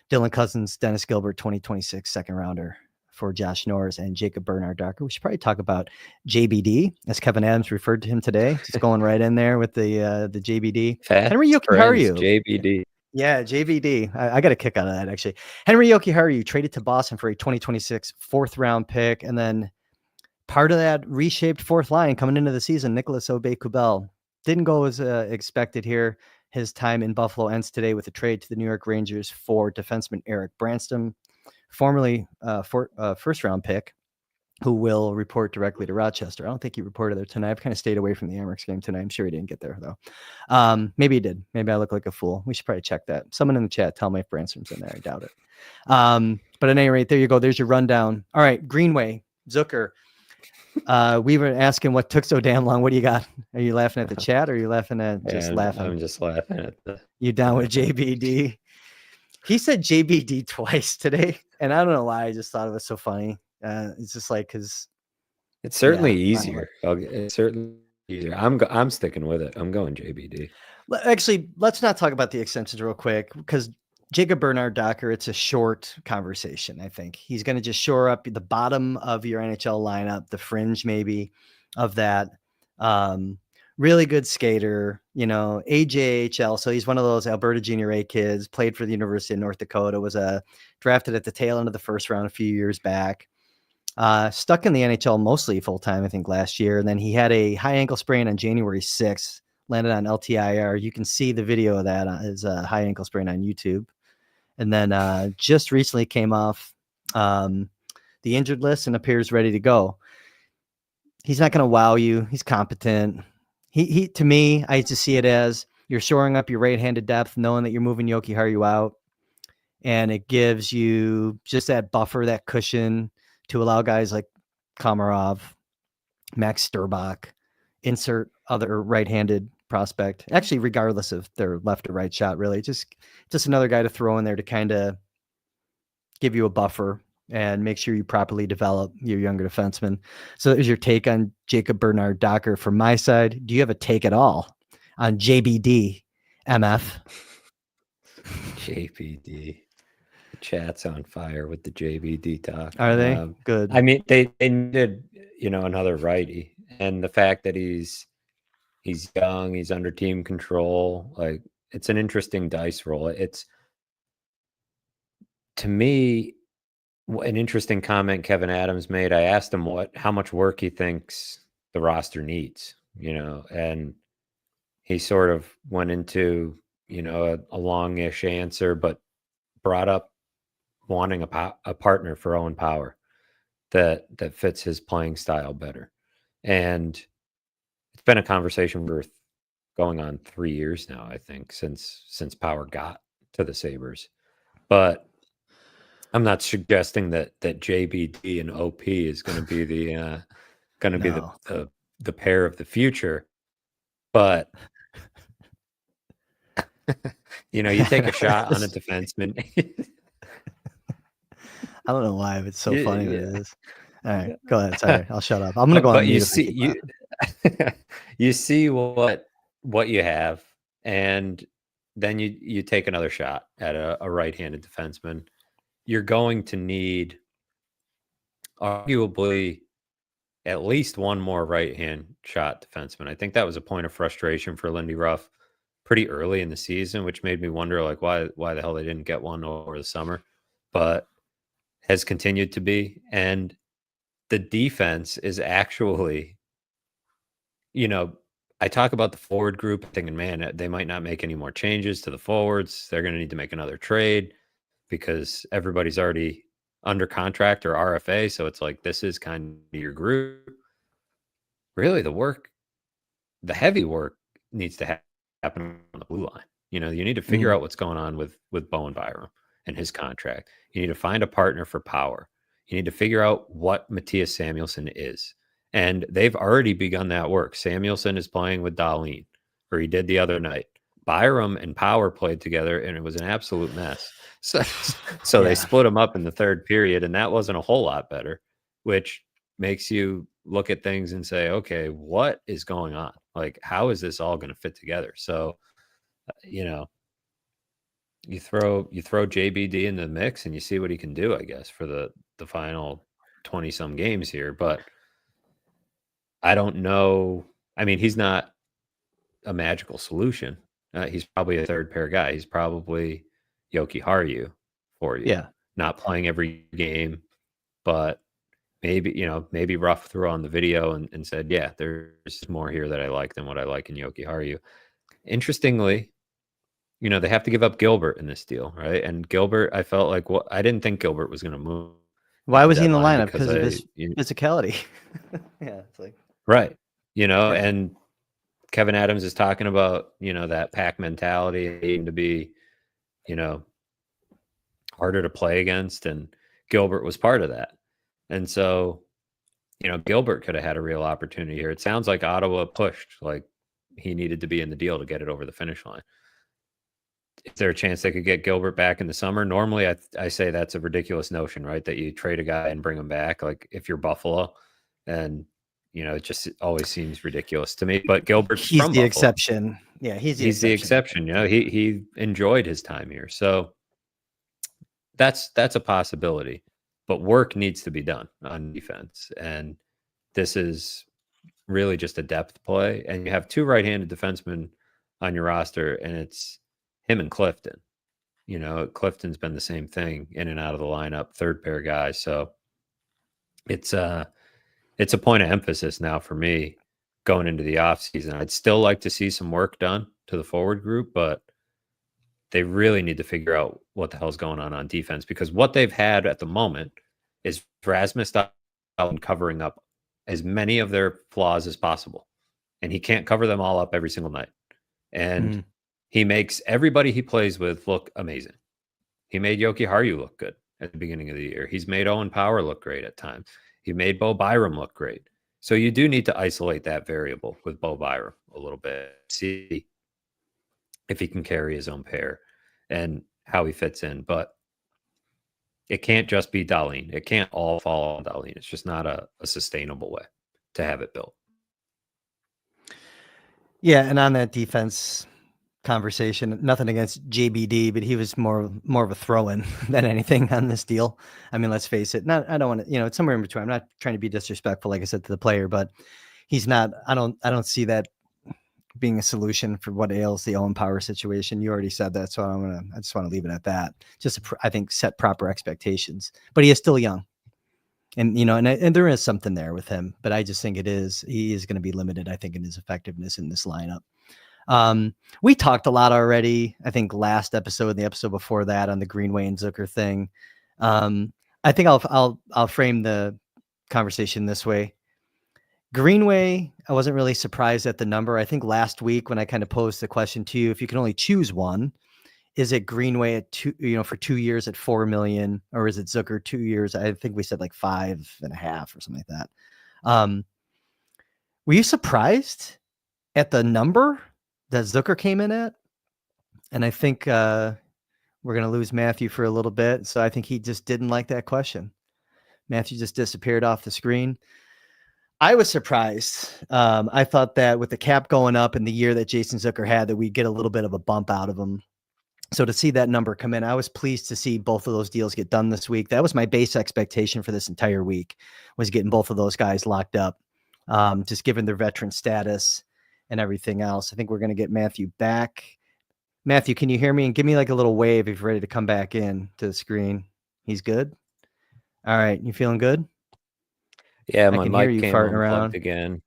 Dylan Cozens, Dennis Gilbert, 2026 second rounder for Josh Norris and Jacob Bernard-Docker. We should probably talk about JBD, as Kevin Adams referred to him today. Just going right in there with the JBD. Fast Henry Yoki friends, Haru. JBD. Yeah, JBD. I got a kick out of that, actually. Henry Yoki Haru traded to Boston for a 2026 4th-round pick, and then part of that reshaped 4th line coming into the season, Nicholas Aubé-Kubel. Didn't go as expected here. His time in Buffalo ends today with a trade to the New York Rangers for defenseman Eric Branston, formerly first-round pick, who will report directly to Rochester. I don't think he reported there tonight. I've kind of stayed away from the Amerks game tonight. I'm sure he didn't get there, though. Maybe he did. Maybe I look like a fool. We should probably check that. Someone in the chat, tell me if Branston's in there. I doubt it. But at any rate, there you go. There's your rundown. All right, Greenway, Zucker. We were asking what took so damn long. What do you got? Are you laughing at the chat or are you laughing at just laughing? I'm just laughing at the... You down with JBD? He said JBD twice today, and I don't know why. I just thought it was so funny. It's just like, because it's certainly easier. It's certainly easier. I'm sticking with it. I'm going JBD. Actually, let's not talk about the extensions real quick, because Jacob Bernard-Docker, it's a short conversation. I think he's going to just shore up the bottom of your NHL lineup, the fringe maybe of that. Really good skater, AJHL. So he's one of those Alberta Junior A kids, played for the University of North Dakota, was drafted at the tail end of the 1st round a few years back. Stuck in the NHL mostly full-time, I think, last year. And then he had a high ankle sprain on January 6th, landed on LTIR. You can see the video of that on his high ankle sprain on YouTube. And then just recently came off the injured list and appears ready to go. He's not going to wow you. He's competent. He to me, I just see it as you're shoring up your right-handed depth, knowing that you're moving Yoki Haru out. And it gives you just that buffer, that cushion to allow guys like Komarov, Max Sturbach, insert other right-handed prospect, actually, regardless of their left or right shot, really. Just another guy to throw in there to kind of give you a buffer and make sure you properly develop your younger defenseman. So there's your take on Jacob Bernard-Docker. From my side, do you have a take at all on JBD, MF? JBD. The chat's on fire with the JBD talk. Are they? Good. I mean, they needed, another righty. And the fact that he's young, he's under team control. Like, it's an interesting dice roll. It's, to me, an interesting comment Kevin Adams made. I asked him how much work he thinks the roster needs, and he sort of went into, a longish answer, but brought up wanting a partner for Owen Power that fits his playing style better. And it's been a conversation worth going on 3 years now, I think, since Power got to the Sabres. But I'm not suggesting that JBD and OP is going to be the the pair of the future. But you take a shot on a defenseman. I don't know why, but it's so funny what it is. All right, go ahead. Sorry, I'll shut up. I'm gonna go on mute. You see what you have, and then you take another shot at a right-handed defenseman. You're going to need arguably at least one more right-hand shot defenseman. I think that was a point of frustration for Lindy Ruff pretty early in the season, which made me wonder like why the hell they didn't get one over the summer, but has continued to be. And the defense is actually, I talk about the forward group thinking, man, they might not make any more changes to the forwards. They're going to need to make another trade because everybody's already under contract or RFA. So it's like, this is kind of your group. Really, the heavy work needs to happen on the blue line. You need to figure out what's going on with Bowen Byram and his contract. You need to find a partner for Power. You need to figure out what Matthias Samuelsson is. And they've already begun that work. Samuelsson is playing with Dahlin, or he did the other night. Byram and Power played together, and it was an absolute mess. So They split them up in the third period, and that wasn't a whole lot better, which makes you look at things and say, okay, what is going on? Like, how is this all going to fit together? So, you throw JBD in the mix and you see what he can do, I guess, for the final 20 some games here, but I don't know. I mean, he's not a magical solution. He's probably a third pair guy. He's probably Yoki Haru for you. Yeah. Not playing every game, but maybe Ruff threw on the video and said, yeah, there's more here that I like than what I like in Yoki Haru. Interestingly, they have to give up Gilbert in this deal, right? And Gilbert, I felt like I didn't think Gilbert was going to move. Why was he in the lineup? Because of his physicality. Yeah, it's like right. And Kevin Adams is talking about, that pack mentality needing to be, harder to play against. And Gilbert was part of that. And so, Gilbert could have had a real opportunity here. It sounds like Ottawa pushed, like he needed to be in the deal to get it over the finish line. Is there a chance they could get Gilbert back in the summer? Normally, I say that's a ridiculous notion, right? That you trade a guy and bring him back. Like if you're Buffalo, and it just always seems ridiculous to me. But Gilbert's he's from the Buffalo. Exception. Yeah, he's the exception. He enjoyed his time here, so that's a possibility. But work needs to be done on defense, and this is really just a depth play. And you have two right-handed defensemen on your roster, and it's him and Clifton. Clifton's been the same thing in and out of the lineup, third pair guys. So it's a point of emphasis now for me going into the offseason. I'd still like to see some work done to the forward group, but they really need to figure out what the hell's going on defense, because what they've had at the moment is Rasmus covering up as many of their flaws as possible. And he can't cover them all up every single night. And he makes everybody he plays with look amazing. He made Yoki Haru look good at the beginning of the year. He's made Owen Power look great at times. He made Bo Byram look great. So you do need to isolate that variable with Bo Byram a little bit. See if he can carry his own pair and how he fits in. But it can't just be Dahlin. It can't all fall on Dahlin. It's just not a sustainable way to have it built. Yeah, and on that defense conversation, nothing against JBD, but he was more of a throw-in than anything on this deal. I mean, let's face it. I don't want to, it's somewhere in between. I'm not trying to be disrespectful, like I said, to the player, but he's not. I don't see that being a solution for what ails the Owen Power situation. You already said that, so I just want to leave it at that. Just to, I think, set proper expectations. But he is still young, and and there is something there with him. But I just think he is going to be limited, I think, in his effectiveness in this lineup. We talked a lot already, I think last episode and the episode before that, on the Greenway and Zucker thing. I think I'll frame the conversation this way. Greenway, I wasn't really surprised at the number. I think last week when I kind of posed the question to you, if you can only choose one, is it Greenway at for 2 years at $4 million, or is it Zucker 2 years? I think we said like 5.5 or something like that. Were you surprised at the number that Zucker came in at? And I think we're going to lose Matthew for a little bit. So I think he just didn't like that question. Matthew just disappeared off the screen. I was surprised. I thought that with the cap going up in the year that Jason Zucker had, that we'd get a little bit of a bump out of him. So to see that number come in, I was pleased to see both of those deals get done this week. That was my base expectation for this entire week, was getting both of those guys locked up, just given their veteran status and everything else. I think we're going to get Matthew back. Matthew, can you hear me? And give me like a little wave if you're ready to come back in to the screen. He's good? All right. You feeling good? Yeah, my mic came unplugged again.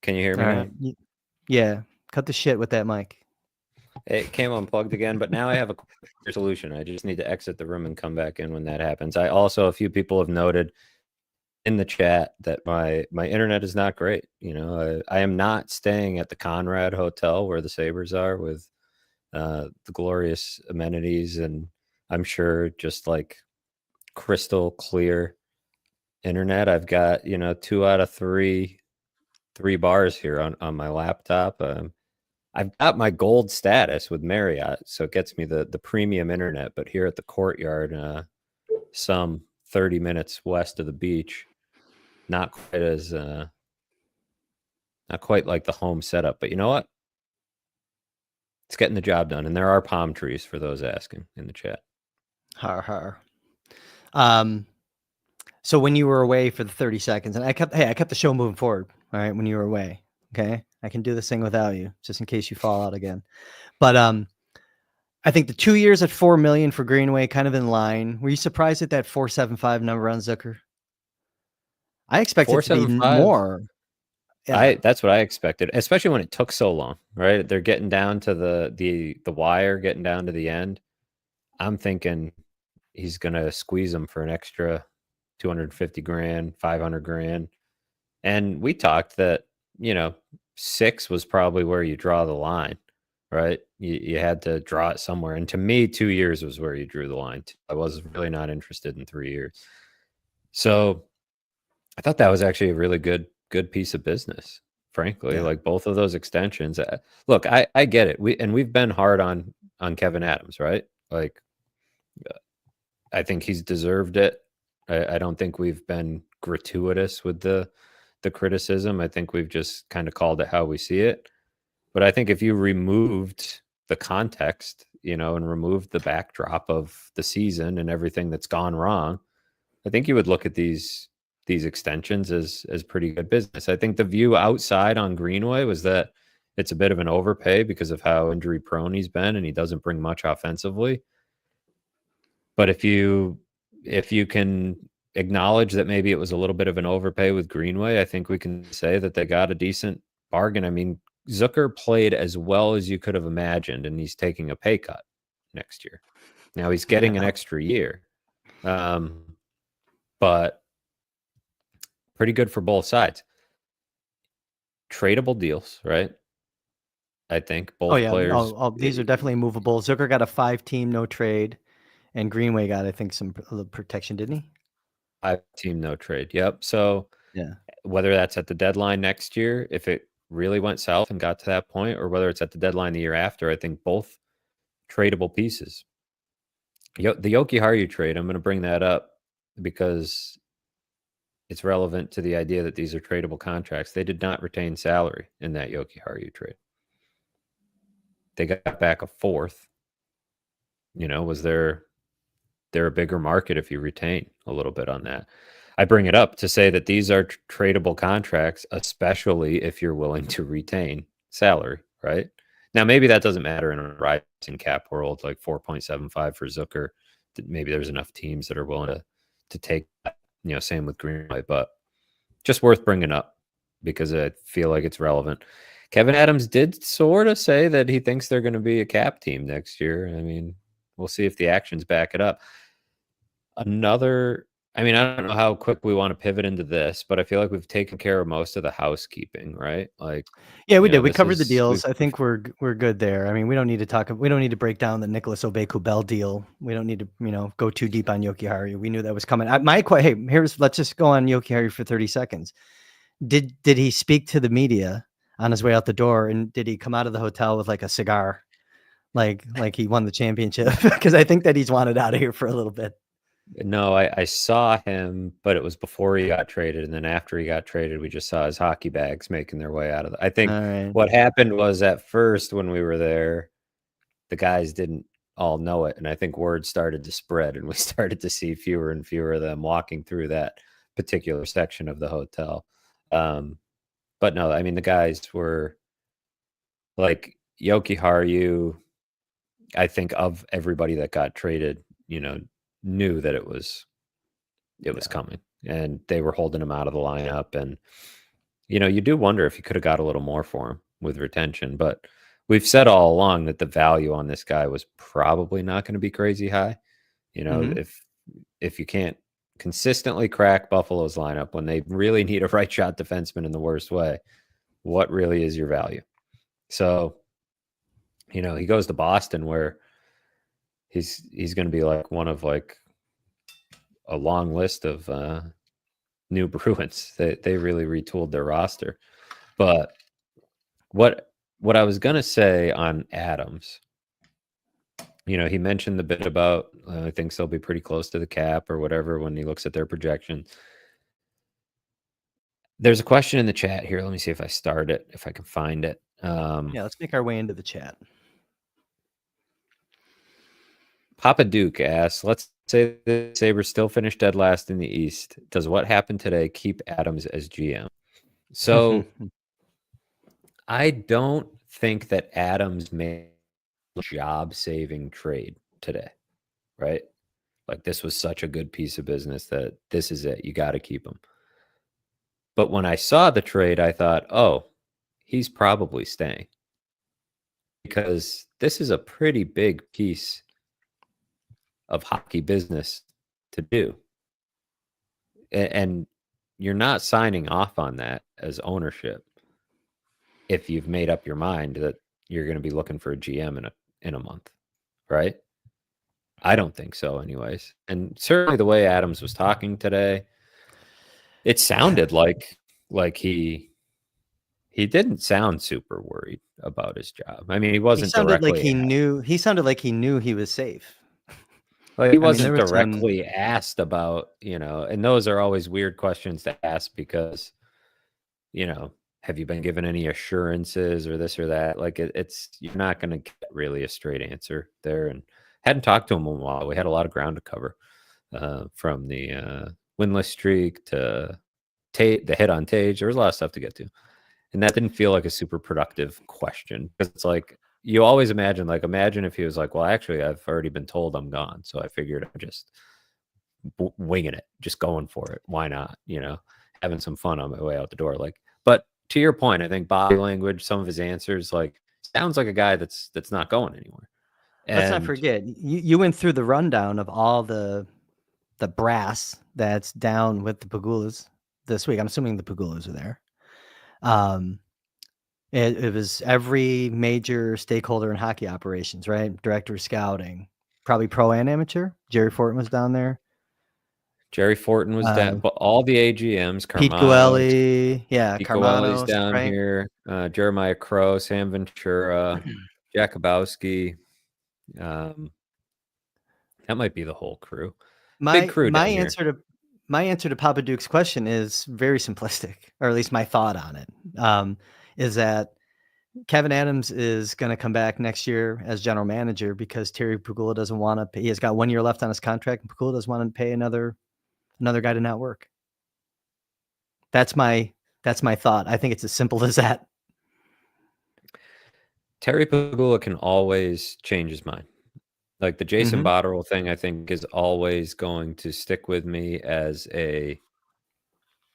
Can you hear me now? Yeah. Cut the shit with that mic. It came unplugged again, but now I have a clear solution. I just need to exit the room and come back in when that happens. A few people have noted in the chat that my internet is not great. I am not staying at the Conrad Hotel where the Sabres are with the glorious amenities, and I'm sure just like crystal clear internet. I've got 2 out of 3 bars here on my laptop. I've got my gold status with Marriott, so it gets me the premium internet. But here at the Courtyard, some 30 minutes west of the beach, not quite like the home setup. But you know what? It's getting the job done, and there are palm trees for those asking in the chat. Har har. So when you were away for the 30 seconds, and I kept the show moving forward. All right, when you were away, okay, I can do this thing without you, just in case you fall out again. But I think the 2 years at $4 million for Greenway, kind of in line. Were you surprised at that 4.75 number on Zucker? I expect it to be 4.75. more. Yeah. That's what I expected, especially when it took so long. Right, they're getting down to the wire, getting down to the end. I'm thinking he's gonna squeeze them for an extra 250 grand, 500 grand. And we talked that, 6 was probably where you draw the line, right? You had to draw it somewhere. And to me, 2 years was where you drew the line. I was really not interested in 3 years. So I thought that was actually a really good piece of business, frankly. Yeah. Like both of those extensions. Look, I get it. We've been hard on Kevin Adams, right? Like I think he's deserved it. I don't think we've been gratuitous with the criticism. I think we've just kind of called it how we see it. But I think if you removed the context, and removed the backdrop of the season and everything that's gone wrong, I think you would look at these extensions as pretty good business. I think the view outside on Greenway was that it's a bit of an overpay because of how injury prone he's been and he doesn't bring much offensively. But if you can acknowledge that maybe it was a little bit of an overpay with Greenway, I think we can say that they got a decent bargain. I mean, Zucker played as well as you could have imagined, and he's taking a pay cut next year. Now he's getting an extra year, but pretty good for both sides. Tradable deals, right? I think both players. These are definitely movable. Zucker got a 5-team no trade, and Greenway got, I think, some protection, didn't he? 5-team no trade. Yep. So yeah, whether that's at the deadline next year, if it really went south and got to that point, or whether it's at the deadline the year after, I think both tradable pieces. The Yoki Haru trade, I'm going to bring that up because it's relevant to the idea that these are tradable contracts. They did not retain salary in that Yoki Haru trade. They got back a fourth. Was there a bigger market if you retain a little bit on that? I bring it up to say that these are tradable contracts, especially if you're willing to retain salary, right? Now, maybe that doesn't matter in a rising cap world, like 4.75 for Zucker. Maybe there's enough teams that are willing to take that, same with Greenway, but just worth bringing up because I feel like it's relevant. Kevin Adams did sort of say that he thinks they're going to be a cap team next year. I mean, we'll see if the actions back it up. I don't know how quick we want to pivot into this, but I feel like we've taken care of most of the housekeeping, right? Like, yeah, we did. We covered the deals. I think we're good there. I mean, we don't need to break down the Nicholas Obey-Kubel deal. We don't need to, go too deep on Yoki Haru. We knew that was coming. Let's just go on Yoki Haru for 30 seconds. Did he speak to the media on his way out the door, and did he come out of the hotel with like a cigar, like he won the championship? Because I think that he's wanted out of here for a little bit. No, I saw him, but it was before he got traded. And then after he got traded, we just saw his hockey bags making their way out of I think what happened was at first when we were there, the guys didn't all know it. And I think word started to spread and we started to see fewer and fewer of them walking through that particular section of the hotel. But no, I mean, the guys were like Yoki Haru. I think of everybody that got traded, knew that it was coming, and they were holding him out of the lineup. And you do wonder if you could have got a little more for him with retention, but we've said all along that the value on this guy was probably not going to be crazy high. If you can't consistently crack Buffalo's lineup when they really need a right shot defenseman in the worst way, what really is your value? So he goes to Boston where he's going to be like one of like a long list of new Bruins. They really retooled their roster. But what I was going to say on Adams, he mentioned the bit about I think they'll be pretty close to the cap or whatever when he looks at their projection. There's a question in the chat here. Let me see if I start it, if I can find it. Let's make our way into the chat. Papa Duke asks, let's say the Sabres still finish dead last in the East. Does what happened today keep Adams as GM? So I don't think that Adams made a job-saving trade today, right? Like, this was such a good piece of business that this is it. You got to keep him. But when I saw the trade, I thought, oh, he's probably staying. Because this is a pretty big piece of hockey business to do. And you're not signing off on that as ownership if you've made up your mind that you're going to be looking for a GM in a month, right? I don't think so anyways. And certainly the way Adams was talking today, it sounded like he didn't sound super worried about his job. I mean, he wasn't directly He sounded like he knew he was safe. Like, he wasn't there was directly asked about, and those are always weird questions to ask because, have you been given any assurances or this or that? Like, you're not going to get really a straight answer there. And hadn't talked to him in a while. We had a lot of ground to cover, from the winless streak to the hit on Tage. There was a lot of stuff to get to. And that didn't feel like a super productive question because it's like, you always imagine if he was like, well, actually, I've already been told I'm gone. So I figured I'm just winging it, just going for it. Why not? Having some fun on my way out the door. But to your point, I think body language, some of his answers, sounds like a guy that's not going anywhere. Let's not forget, you went through the rundown of all the brass that's down with the Pagulas this week. I'm assuming the Pagulas are there. It was every major stakeholder in hockey operations, right? Director of scouting, probably pro and amateur. Jerry Fortin was down there. Jerry Fortin was down, but all the AGMs, Pete Guelli, Pete Guelli's down right? Here. Jeremiah Crow, Sam Ventura, Jakubowski. That might be the whole crew. Big crew down here. My answer to Papa Duke's question is very simplistic, or at least my thought on it, is that Kevin Adams is going to come back next year as general manager because Terry Pegula doesn't want to pay. He has got 1 year left on his contract, and Pegula doesn't want to pay another guy to not work. That's my thought. I think it's as simple as that. Terry Pegula can always change his mind. Like, the Jason Botterill thing, I think, is always going to stick with me as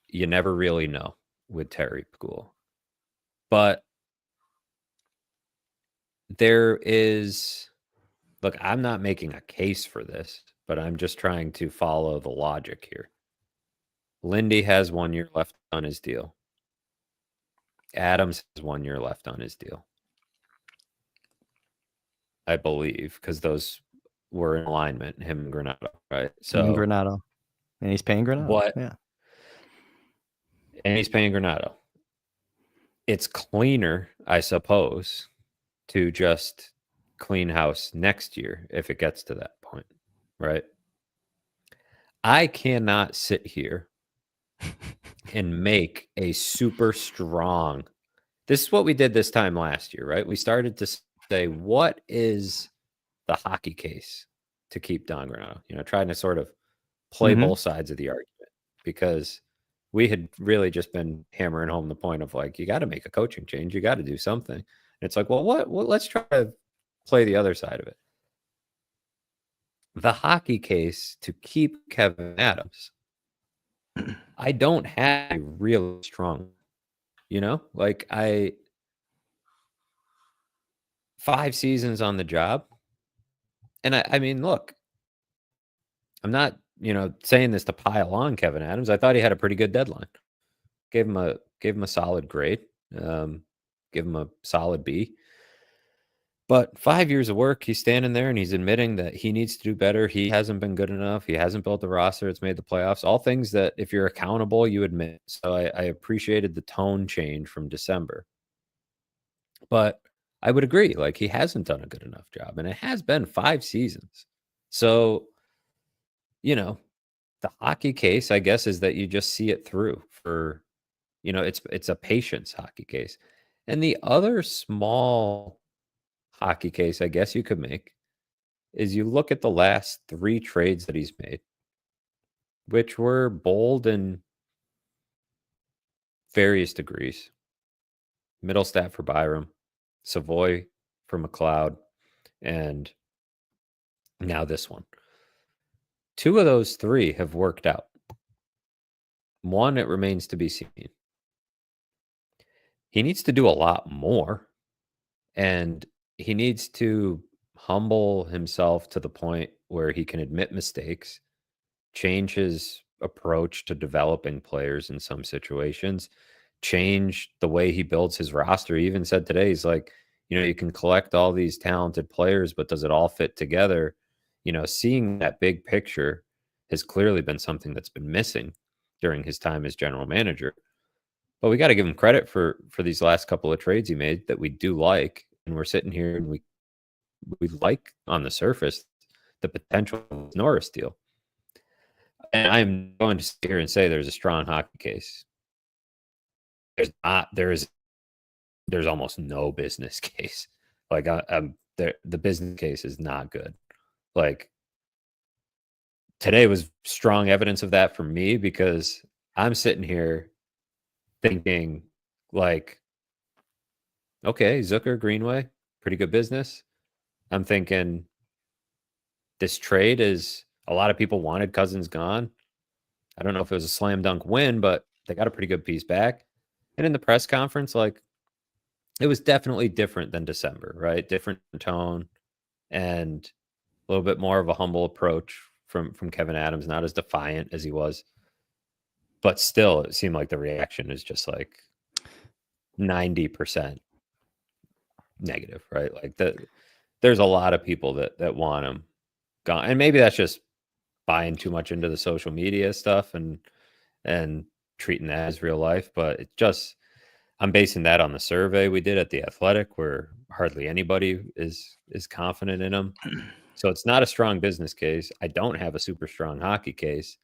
you never really know with Terry Pegula. But there is, look, I'm not making a case for this, but I'm just trying to follow the logic here. Lindy has 1 year left on his deal. Adams has 1 year left on his deal, I believe, because those were in alignment, him and Granato, right? So and Granato. And he's paying Granato. What? Yeah. And he's paying Granato. It's cleaner, I suppose, to just clean house next year if it gets to that point, right? I cannot sit here and make a super strong. This is what we did this time last year, right? We started to say, what is the hockey case to keep Don Granato? Trying to sort of play both sides of the argument, because we had really just been hammering home the point of, like, you got to make a coaching change. You got to do something. And it's like, well, what? Let's try to play the other side of it. The hockey case to keep Kevin Adams, I don't have a really strong, 5 seasons on the job. And I mean, look, I'm not, saying this to pile on Kevin Adams. I thought he had a pretty good deadline. Gave him a solid grade. Give him a solid B. But 5 years of work, he's standing there and he's admitting that he needs to do better. He hasn't been good enough. He hasn't built the roster. It's made the playoffs. All things that, if you're accountable, you admit. So I appreciated the tone change from December. But I would agree, he hasn't done a good enough job. And it has been 5 seasons. So, the hockey case, I guess, is that you just see it through for, it's a patience hockey case. And the other small hockey case, I guess you could make, is you look at the last 3 trades that he's made, which were bold in various degrees. Middlestat for Byram, Savoy for McLeod, and now this one. 2 of those 3 have worked out. 1, it remains to be seen. He needs to do a lot more, and he needs to humble himself to the point where he can admit mistakes, change his approach to developing players in some situations, change the way he builds his roster. He even said today, he's like, you can collect all these talented players, but does it all fit together? Seeing that big picture has clearly been something that's been missing during his time as general manager. But we got to give him credit for these last couple of trades he made that we do like. And we're sitting here and we like on the surface the potential of the Norris deal. And I'm going to sit here and say there's a strong hockey case. There's not. There's almost no business case. Like the business case is not good. Like today was strong evidence of that for me, because I'm sitting here thinking like, okay, Zucker, Greenway, pretty good business. I'm thinking this trade is, a lot of people wanted Cozens gone. I don't know if it was a slam dunk win, but they got a pretty good piece back. And in the press conference, like, it was definitely different than December, right? Different tone and a little bit more of a humble approach from Kevin Adams, not as defiant as he was. But still, it seemed like the reaction is just like 90% negative, right? Like there's a lot of people that want him gone. And maybe that's just buying too much into the social media stuff and treating that as real life. But it just, I'm basing that on the survey we did at The Athletic, where hardly anybody is confident in him. So it's not a strong business case. I don't have a super strong hockey case,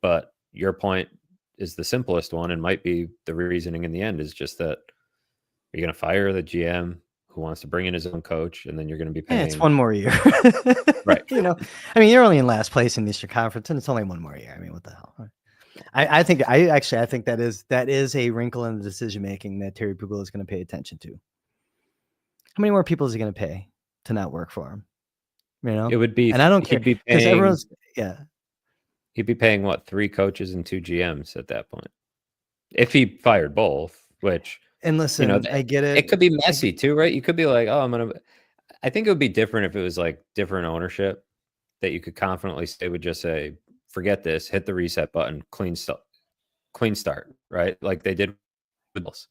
but your point is the simplest one, and might be the reasoning in the end, is just that you're going to fire the GM who wants to bring in his own coach, and then you're going to be paying. It's one more year. Right. You're only in last place in the Eastern Conference, and it's only one more year. I mean, what the hell? I think that is a wrinkle in the decision making that Terry Pugula is going to pay attention to. How many more people is he going to pay to not work for him? It would be, and I don't care, because everyone's he'd be paying what, 3 coaches and 2 GMs at that point, if he fired both. Which, and listen, I get it. It could be messy too, right? You could be like, oh, I think it would be different if it was like different ownership, that you could confidently say would just say, forget this, hit the reset button, clean start, right? Like they did with us.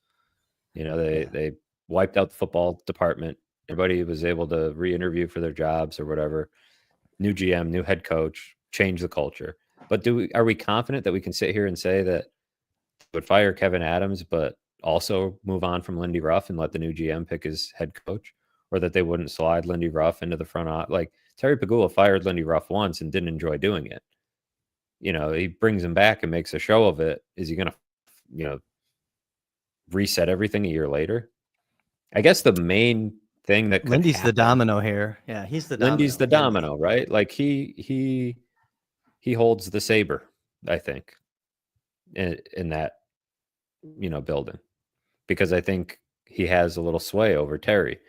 They wiped out the football department. Everybody was able to re-interview for their jobs or whatever. New GM, new head coach, change the culture. But are we confident that we can sit here and say that would fire Kevin Adams, but also move on from Lindy Ruff and let the new GM pick his head coach, or that they wouldn't slide Lindy Ruff into the front office? Like Terry Pegula fired Lindy Ruff once and didn't enjoy doing it. He brings him back and makes a show of it. Is he going to, reset everything a year later? I guess the main thing that Lindy's the domino here. Yeah, he's the domino. Lindy's the domino, right? Like he holds the saber, I think, in that building, because I think he has a little sway over Terry.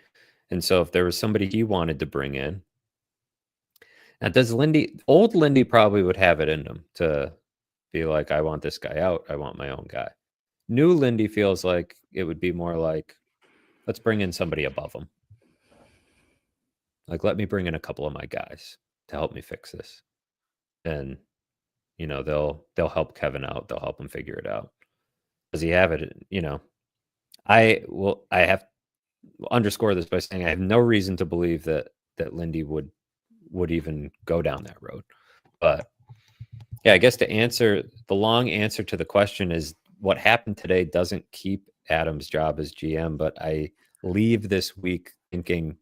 And so if there was somebody he wanted to bring in, now old Lindy probably would have it in him to be like, I want this guy out, I want my own guy. New Lindy feels like it would be more like, let's bring in somebody above him. Like, let me bring in a couple of my guys to help me fix this. And, they'll help Kevin out. They'll help him figure it out. Does he have it? I have to underscore this by saying I have no reason to believe that Lindy would even go down that road. But yeah, I guess the long answer to the question is, what happened today doesn't keep Adams' job as GM, but I leave this week thinking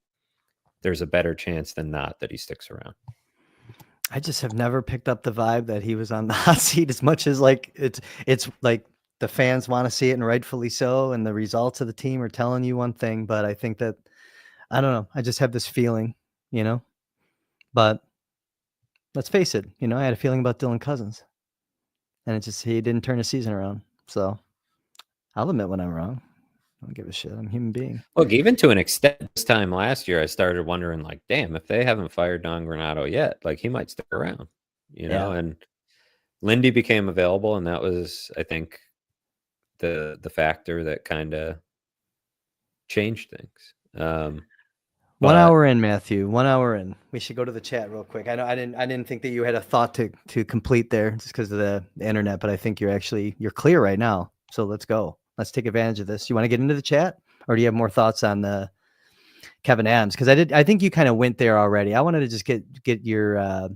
there's a better chance than not that he sticks around. I just have never picked up the vibe that he was on the hot seat, as much as like it's like the fans want to see it, and rightfully so, and the results of the team are telling you one thing. But I think that, I don't know, I just have this feeling, But let's face it, I had a feeling about Dylan Cozens, and he didn't turn his season around. So I'll admit when I'm wrong. I don't give a shit. I'm a human being. Look, even to an extent, this time last year, I started wondering, like, damn, if they haven't fired Don Granato yet, like, he might stick around, and Lindy became available, and that was, I think, the factor that kind of changed things. 1 hour in, Matthew. 1 hour in. We should go to the chat real quick. I know I didn't think that you had a thought to complete there just because of the internet, but I think you're clear right now. So let's go. Let's take advantage of this. You want to get into the chat, or do you have more thoughts on the Kevin Adams? Because I think you kind of went there already. I wanted to just get your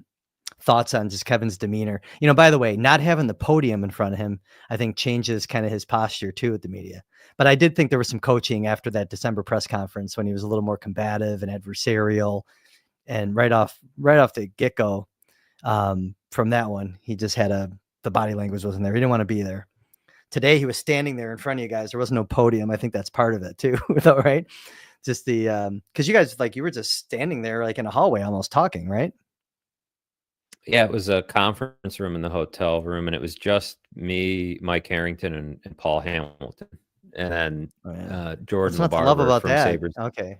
thoughts on just Kevin's demeanor. By the way, not having the podium in front of him, I think changes kind of his posture too with the media. But I did think there was some coaching after that December press conference when he was a little more combative and adversarial. And right off the get-go, from that one, he just had the body language wasn't there. He didn't want to be there. Today, he was standing there in front of you guys. There was no podium. I think that's part of it too, though, right? Just because you guys, you were just standing there in a hallway almost talking, right? Yeah, it was a conference room in the hotel room, and it was just me, Mike Harrington, and Paul Hamilton. And then Jordan That's not love about from that. Sabres. Okay.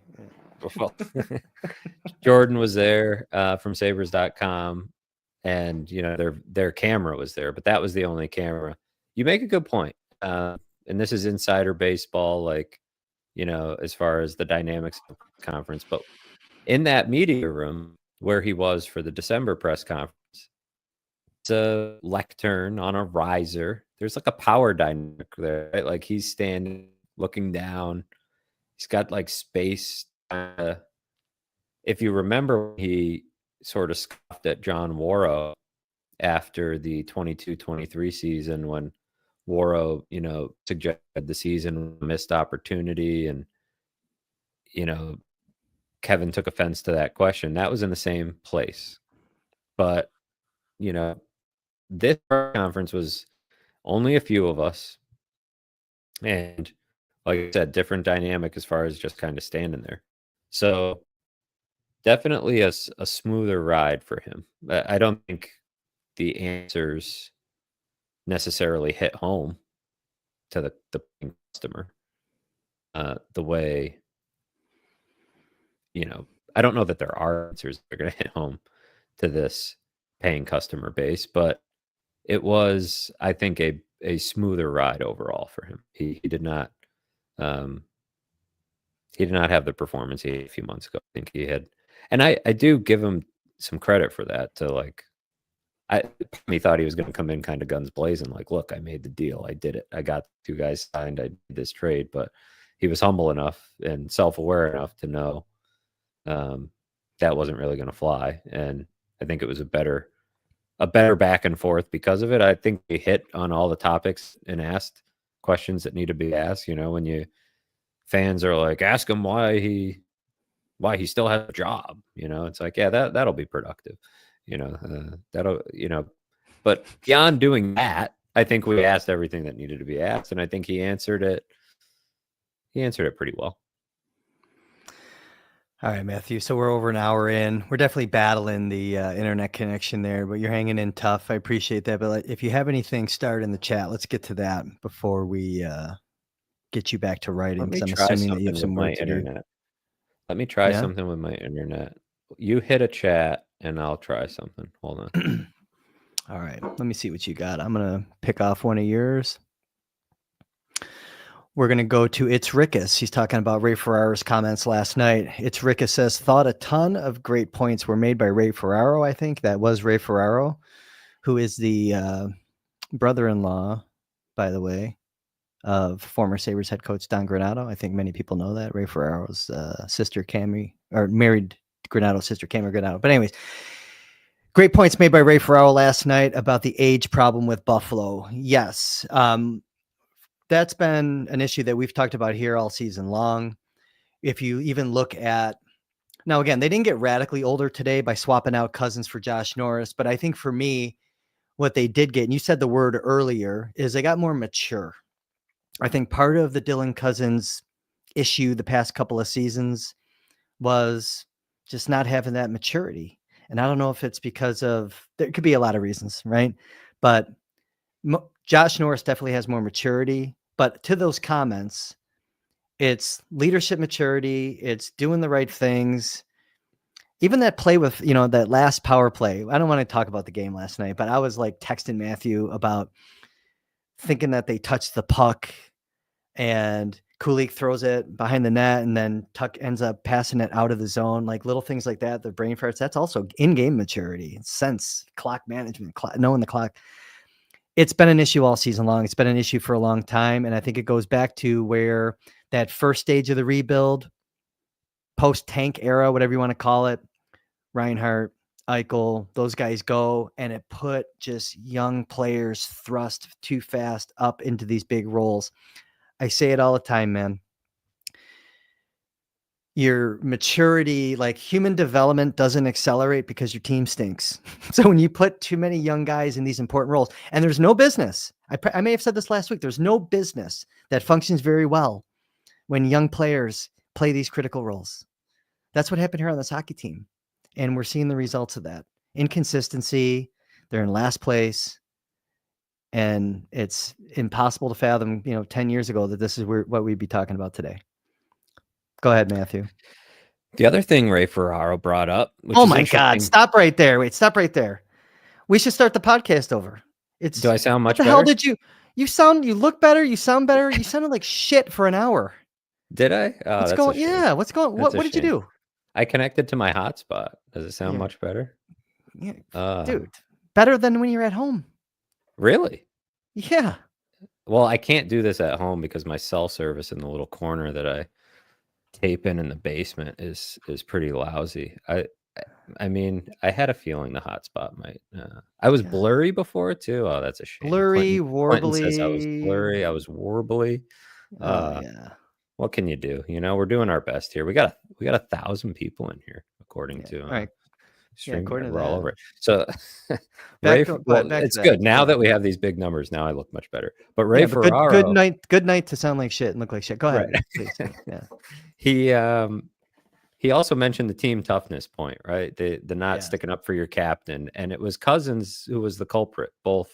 Well, Jordan was there from Sabres.com, and their camera was there, but that was the only camera. You make a good point, and this is insider baseball, as far as the dynamics of the conference. But in that media room where he was for the December press conference, it's a lectern on a riser. There's a power dynamic there, right? He's standing, looking down. He's got space. If you remember, he sort of scoffed at John Worrow after the 22-23 season when Worrow, suggested the season missed opportunity, and Kevin took offense to that question. That was in the same place. But, this conference was only a few of us. And like I said, different dynamic as far as just kind of standing there. So definitely a smoother ride for him. I don't think the answers necessarily hit home to the customer the way, I don't know that there are answers that are going to hit home to this paying customer base, but it was, I think, a smoother ride overall for him. He did not have the performance he had a few months ago. I think he had, and I do give him some credit for that. He thought he was going to come in kind of guns blazing, look, I made the deal, I did it, I got 2 guys signed, I did this trade. But he was humble enough and self-aware enough to know that wasn't really going to fly. And I think it was a better back and forth because of it. I think we hit on all the topics and asked questions that need to be asked. When fans are ask him why he still has a job, it's that'll be productive, but beyond doing that, I think we asked everything that needed to be asked, and I think he answered it pretty well. All right, Matthew. So we're over an hour in. We're definitely battling the internet connection there, but you're hanging in tough. I appreciate that. But if you have anything, start in the chat. Let's get to that before we get you back to writing. Because I'm assuming that you have some work to do. Let me try something with my internet. You hit a chat, and I'll try something. Hold on. All right. Let me see what you got. I'm going to pick off one of yours. We're going to go to It's Rickus. He's talking about Ray Ferraro's comments last night. It's Rickus says, thought a ton of great points were made by Ray Ferraro. I think that was Ray Ferraro, who is the brother-in-law, by the way, of former Sabres head coach Don Granato. I think many people know that. Ray Ferraro's sister, Cammy, or married Granato's sister, Cammy Granato. But anyways, great points made by Ray Ferraro last night about the age problem with Buffalo. Yes. That's been an issue that we've talked about here all season long. If you even look at, now again, they didn't get radically older today by swapping out Cozens for Josh Norris, but I think for me, what they did get, and you said the word earlier, is they got more mature. I think part of the Dylan Cozens issue the past couple of seasons was just not having that maturity. And I don't know if it's because of, there could be a lot of reasons, right? But Josh Norris definitely has more maturity. But to those comments, it's leadership maturity. It's doing the right things. Even that play with, that last power play. I don't want to talk about the game last night, but I was like texting Matthew about thinking that they touched the puck and Kulik throws it behind the net and then Tuck ends up passing it out of the zone. Like little things like that, the brain farts, that's also in-game maturity, sense, clock management, knowing the clock. It's been an issue all season long. It's been an issue for a long time. And I think it goes back to where that first stage of the rebuild, post-tank era, whatever you want to call it, Reinhart, Eichel, those guys go, and it put just young players thrust too fast up into these big roles. I say it all the time, man. Your maturity, like human development, doesn't accelerate because your team stinks. So when you put too many young guys in these important roles, and there's no business, I may have said this last week, there's no business that functions very well when young players play these critical roles. That's what happened here on this hockey team. And we're seeing the results of that. Inconsistency, they're in last place. And it's impossible to fathom, 10 years ago that this is what we'd be talking about today. Go ahead, Matthew. The other thing Ray Ferraro brought up. Oh my God! Stop right there. Wait, stop right there. We should start the podcast over. Do I sound much better? What the hell did you? You look better. You sound better. You sounded like shit for an hour. Did I? Oh, what's going? Yeah. What's going? What did you do? I connected to my hotspot. Does it sound much better? Yeah, dude. Better than when you're at home. Really? Yeah. Well, I can't do this at home because my cell service in the little corner that I tape in the basement is pretty lousy. I mean, I had a feeling the hotspot might. I was blurry before too. Oh, that's a shame. Blurry, warbly. Quentin says I was blurry. I was warbly. Yeah. What can you do? We're doing our best here. We got 1,000 people in here, according to. All right. According to we're all over it. So back it's good now that we have these big numbers. Now I look much better. But Ray Ferraro, good night to sound like shit and look like shit. Go ahead, please. Yeah. He also mentioned the team toughness point, right? The not sticking up for your captain, and it was Cozens who was the culprit both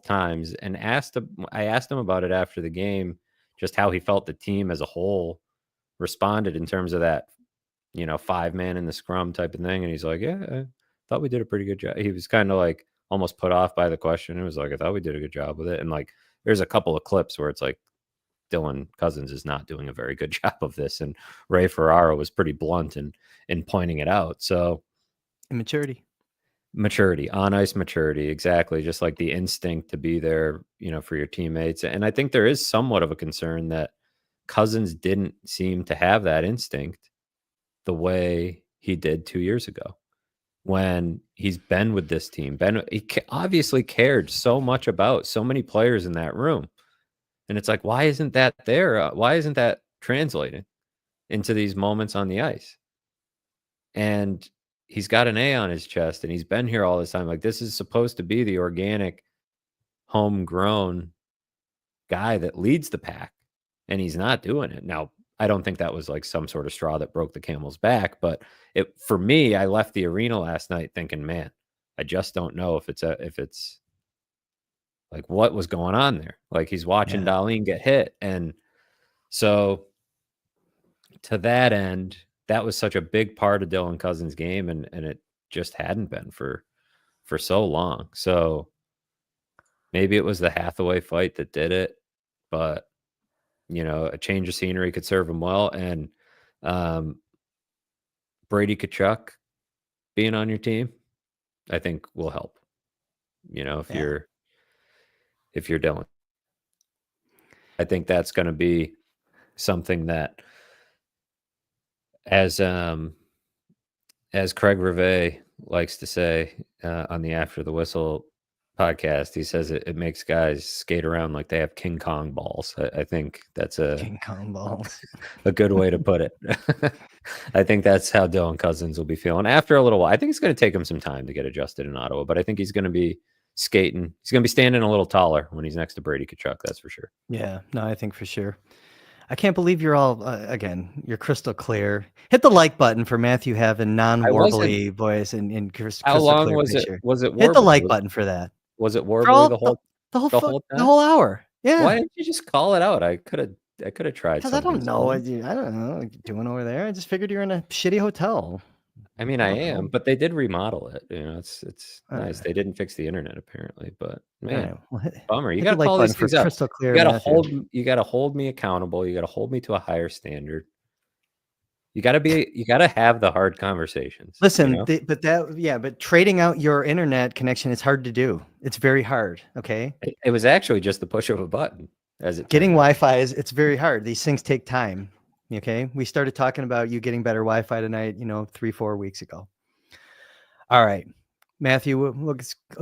times. And I asked him about it after the game, just how he felt the team as a whole responded in terms of that. 5-man in the scrum type of thing. And he's like, yeah, I thought we did a pretty good job. He was kind of like almost put off by the question. It was like, I thought we did a good job with it. And like, there's a couple of clips where it's like Dylan Cozens is not doing a very good job of this. And Ray Ferraro was pretty blunt in pointing it out. So maturity, on ice maturity. Exactly. Just like the instinct to be there, for your teammates. And I think there is somewhat of a concern that Cozens didn't seem to have that instinct the way he did 2 years ago when he's been with this team. He obviously cared so much about so many players in that room. And it's like, why isn't that there? Why isn't that translating into these moments on the ice? And he's got an A on his chest and he's been here all this time. Like, this is supposed to be the organic, homegrown guy that leads the pack. And he's not doing it. Now, I don't think that was like some sort of straw that broke the camel's back, but for me, I left the arena last night thinking, man, I just don't know if it's like what was going on there. Like he's watching Dahlin get hit. And so to that end, that was such a big part of Dylan Cozens' game. And it just hadn't been for so long. So maybe it was the Hathaway fight that did it, but a change of scenery could serve him well. And Brady Tkachuk being on your team, I think will help. If you're Dylan, I think that's going to be something that, as Craig Rivet likes to say on the After the Whistle podcast, he says it makes guys skate around like they have King Kong balls. I think that's King Kong balls. A good way to put it. I think that's how Dylan Cozens will be feeling after a little while. I think it's going to take him some time to get adjusted in Ottawa, but I think he's going to be skating. He's going to be standing a little taller when he's next to Brady Tkachuk. That's for sure. Yeah, no, I think for sure. I can't believe you're all again. You're crystal clear. Hit the like button for Matthew having non-warbly voice and How crystal long clear was picture. it? Was it Hit the warbly? like button for that. Was it For warbly all the whole the time? whole hour. Yeah. Why didn't you just call it out? I could have tried Because I something. don't know what I don't know what you're doing over there. I just figured you're in a shitty hotel. I mean, I am, but they did remodel it. You know, it's nice. They didn't fix the internet apparently, but man, bummer. You got to call these things up. Crystal clear. You got to hold me accountable. You got to hold me to a higher standard. You got to have the hard conversations. Listen, you know? but trading out your internet connection is hard to do. It's very hard. Okay. It was actually just the push of a button. Getting Wi-Fi it's very hard. These things take time. Okay. We started talking about you getting better Wi-Fi tonight, 3-4 weeks ago. All right. Matthew, we'll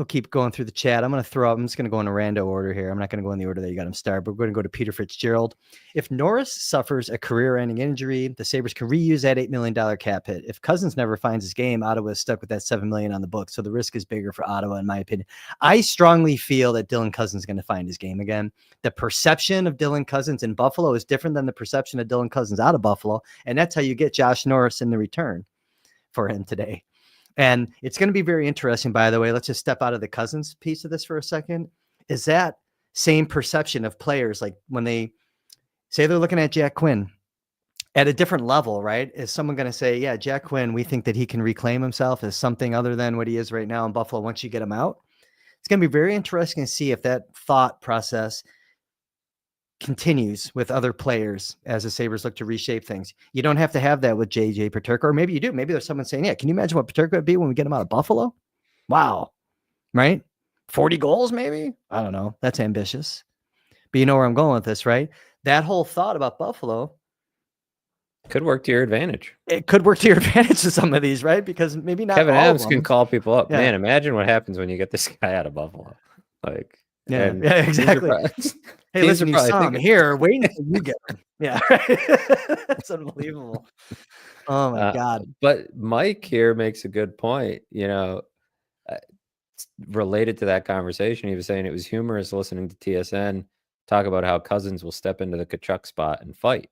keep going through the chat. I'm just going to go in a rando order here. I'm not going to go in the order that you got him started, but we're going to go to Peter Fitzgerald. If Norris suffers a career-ending injury, the Sabres can reuse that $8 million cap hit. If Cozens never finds his game, Ottawa is stuck with that $7 million on the book. So the risk is bigger for Ottawa, in my opinion. I strongly feel that Dylan Cozens is going to find his game again. The perception of Dylan Cozens in Buffalo is different than the perception of Dylan Cozens out of Buffalo. And that's how you get Josh Norris in the return for him today. And it's going to be very interesting, by the way. Let's just step out of the Cozens piece of this for a second. Is that same perception of players, like when they say they're looking at Jack Quinn at a different level, right? Is someone going to say, yeah, Jack Quinn, we think that he can reclaim himself as something other than what he is right now in Buffalo once you get him out? It's going to be very interesting to see if that thought process continues with other players as the Sabres look to reshape things. You don't have to have that with JJ Peterka, or maybe you do. Maybe there's someone saying, yeah, can you imagine what Peterka would be when we get him out of Buffalo? Wow. Right? 40 goals, maybe? I don't know. That's ambitious. But you know where I'm going with this, right? That whole thought about Buffalo could work to your advantage. It could work to your advantage to some of these, right? Because maybe not Kevin all Adams of them. can call people up. Yeah. Man, imagine what happens when you get this guy out of Buffalo. Like, yeah, exactly. Hey, listen, you saw him here waiting until you get him. Yeah, right. That's unbelievable. Oh my God. But Mike here makes a good point. Related to that conversation, he was saying it was humorous listening to TSN talk about how Cozens will step into the Tkachuk spot and fight.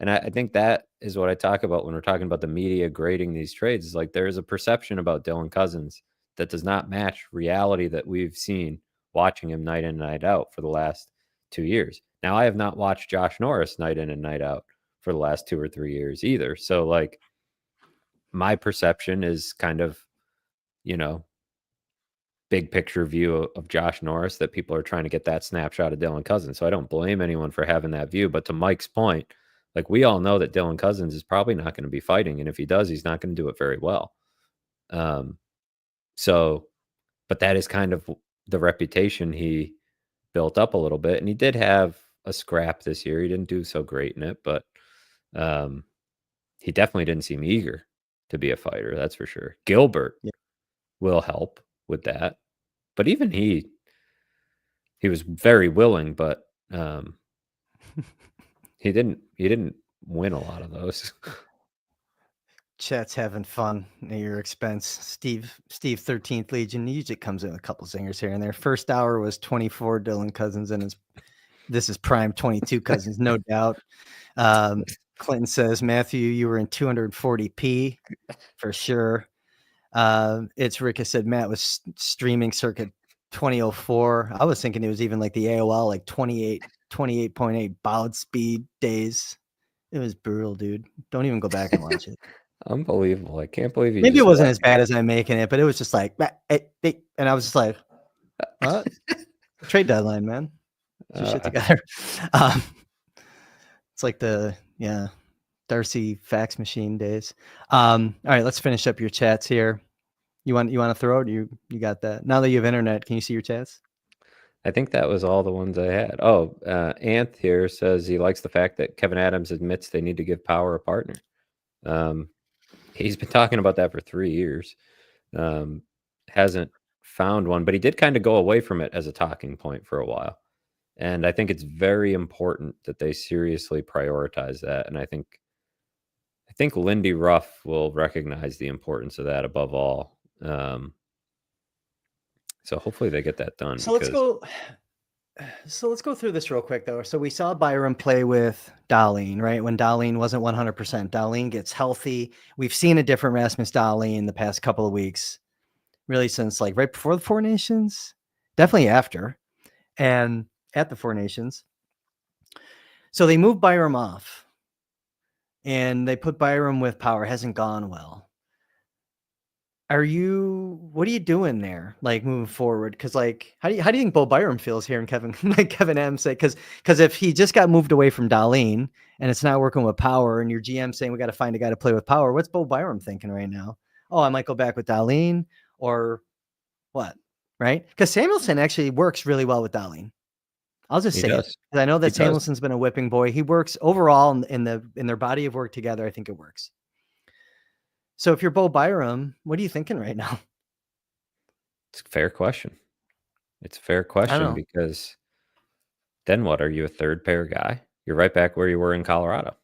And I think that is what I talk about when we're talking about the media grading these trades. Is like there is a perception about Dylan Cozens that does not match reality that we've seen watching him night in and night out for the last 2 years. Now, I have not watched Josh Norris night in and night out for the last 2 or 3 years either. So, like, my perception is kind of, big picture view of Josh Norris that people are trying to get that snapshot of Dylan Cozens. So I don't blame anyone for having that view. But to Mike's point, like, we all know that Dylan Cozens is probably not going to be fighting. And if he does, he's not going to do it very well. But that is kind of the reputation he built up a little bit. And he did have a scrap this year. He didn't do so great in it, but he definitely didn't seem eager to be a fighter. That's for sure. Gilbert will help with that. But even he was very willing, but he didn't win a lot of those. Chat's having fun at your expense. Steve 13th Legion usually comes in with a couple singers here and there. First hour was 24 Dylan Cozens, and this is prime 22 Cozens, no doubt. Clinton says, Matthew, you were in 240p for sure. It's Rick has said Matt was streaming circa 2004. I was thinking it was even like the AOL, like 28.8 baud speed days. It was brutal, dude. Don't even go back and watch it. Unbelievable. I can't believe you. Maybe it wasn't as bad as I'm making it, but it was just like, and I was just like, what? Trade deadline, man. Get your shit together. It's like the Darcy fax machine days. All right, let's finish up your chats here. You want to throw it? You got that? Now that you have internet, can you see your chats? I think that was all the ones I had. Oh, Anth here says he likes the fact that Kevin Adams admits they need to give Power a partner. He's been talking about that for 3 years. Hasn't found one, but he did kind of go away from it as a talking point for a while. And I think it's very important that they seriously prioritize that. And I think Lindy Ruff will recognize the importance of that above all. So hopefully they get that done. So let's go. So let's go through this real quick, though. So we saw Byram play with Dahlin, right? When Dahlin wasn't 100%. Dahlin gets healthy. We've seen a different Rasmus Dahlin the past couple of weeks, really since like right before the Four Nations, definitely after, and at the Four Nations. So they moved Byram off, and they put Byram with power. Hasn't gone well. What are you doing there? Like moving forward? Cause like, how do you think Bo Byram feels here? And Kevin M say, cause if he just got moved away from Dahlin and it's not working with power and your GM saying, we got to find a guy to play with power. What's Bo Byram thinking right now? Oh, I might go back with Dahlin or what? Right. Cause Samuelsson actually works really well with Dahlin. I'll just say it. 'Cause I know that Samuelsson's been a whipping boy. He works overall in their body of work together. I think it works. So if you're Bo Byram, what are you thinking right now? It's a fair question. It's a fair question because then what? Are you a third pair guy? You're right back where you were in Colorado.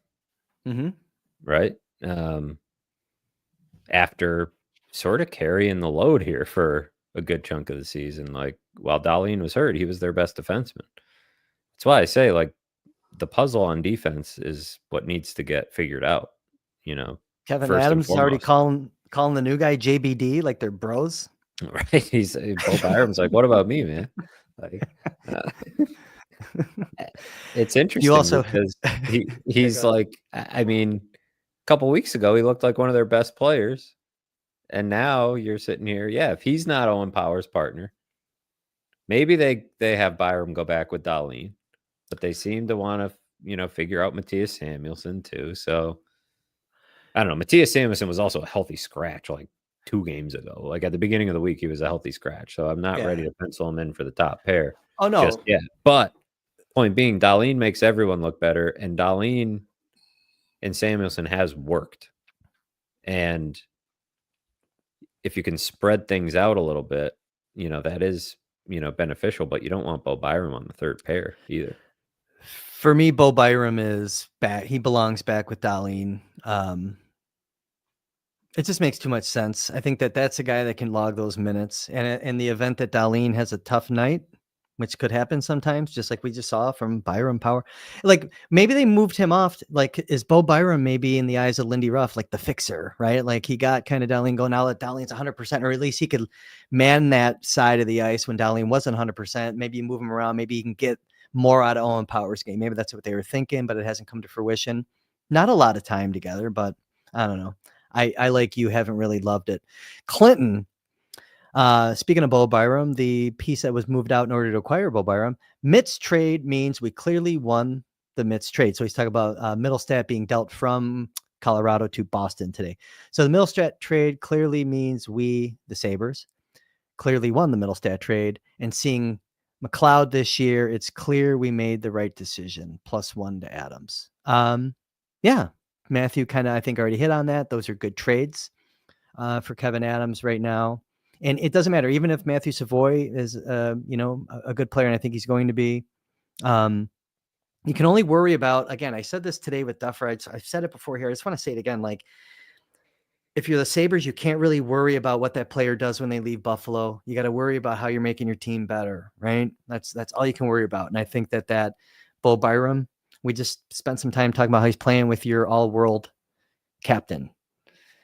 Mm-hmm. Right? After sort of carrying the load here for a good chunk of the season, like while Dahlin was hurt, he was their best defenseman. That's why I say like the puzzle on defense is what needs to get figured out. You know, Kevin Adams is already calling the new guy JBD like they're bros. Right? He's Bo Byram's like, what about me, man? Like, it's interesting because he's like, I mean, a couple weeks ago he looked like one of their best players, and now you're sitting here. Yeah, if he's not Owen Power's partner, maybe they have Byram go back with Dahlin, but they seem to want to figure out Mattias Samuelsson too. So I don't know. Mattias Samuelsson was also a healthy scratch like 2 games ago. Like at the beginning of the week, he was a healthy scratch. So I'm not ready to pencil him in for the top pair. Oh no, just yet. But point being, Dahlin makes everyone look better, and Dahlin and Samuelsson has worked. And if you can spread things out a little bit, that is beneficial. But you don't want Bo Byram on the third pair either. For me, Bo Byram is back. He belongs back with Dahlin. It just makes too much sense. I think that's a guy that can log those minutes. And in the event that Dahlin has a tough night, which could happen sometimes, just like we just saw from Byram Power, like maybe they moved him off. Like, is Bo Byram maybe in the eyes of Lindy Ruff, like the fixer, right? Like he got kind of Dahlin going, now that Dahlin's 100%, or at least he could man that side of the ice when Dahlin wasn't 100%. Maybe you move him around. Maybe you can get more out of Owen Power's game. Maybe that's what they were thinking, but it hasn't come to fruition. Not a lot of time together, but I don't know. I like you haven't really loved it. Clinton, speaking of Bo Byram, the piece that was moved out in order to acquire Bo Byram, Mitts trade means we clearly won the Mitts trade. So he's talking about Middlestat being dealt from Colorado to Boston today. So the Middlestat trade clearly means we, the Sabres, clearly won the Middlestat trade. And seeing McLeod this year, it's clear we made the right decision. +1 to Adams. Yeah. Matthew kind of, I think, already hit on that. Those are good trades for Kevin Adams right now. And it doesn't matter. Even if Matthew Savoy is, a good player, and I think he's going to be, you can only worry about, again, I said this today with Duffer. I've said it before here. I just want to say it again. Like, if you're the Sabres, you can't really worry about what that player does when they leave Buffalo. You got to worry about how you're making your team better, right? That's all you can worry about. And I think that Bo Byram, we just spent some time talking about how he's playing with your all-world captain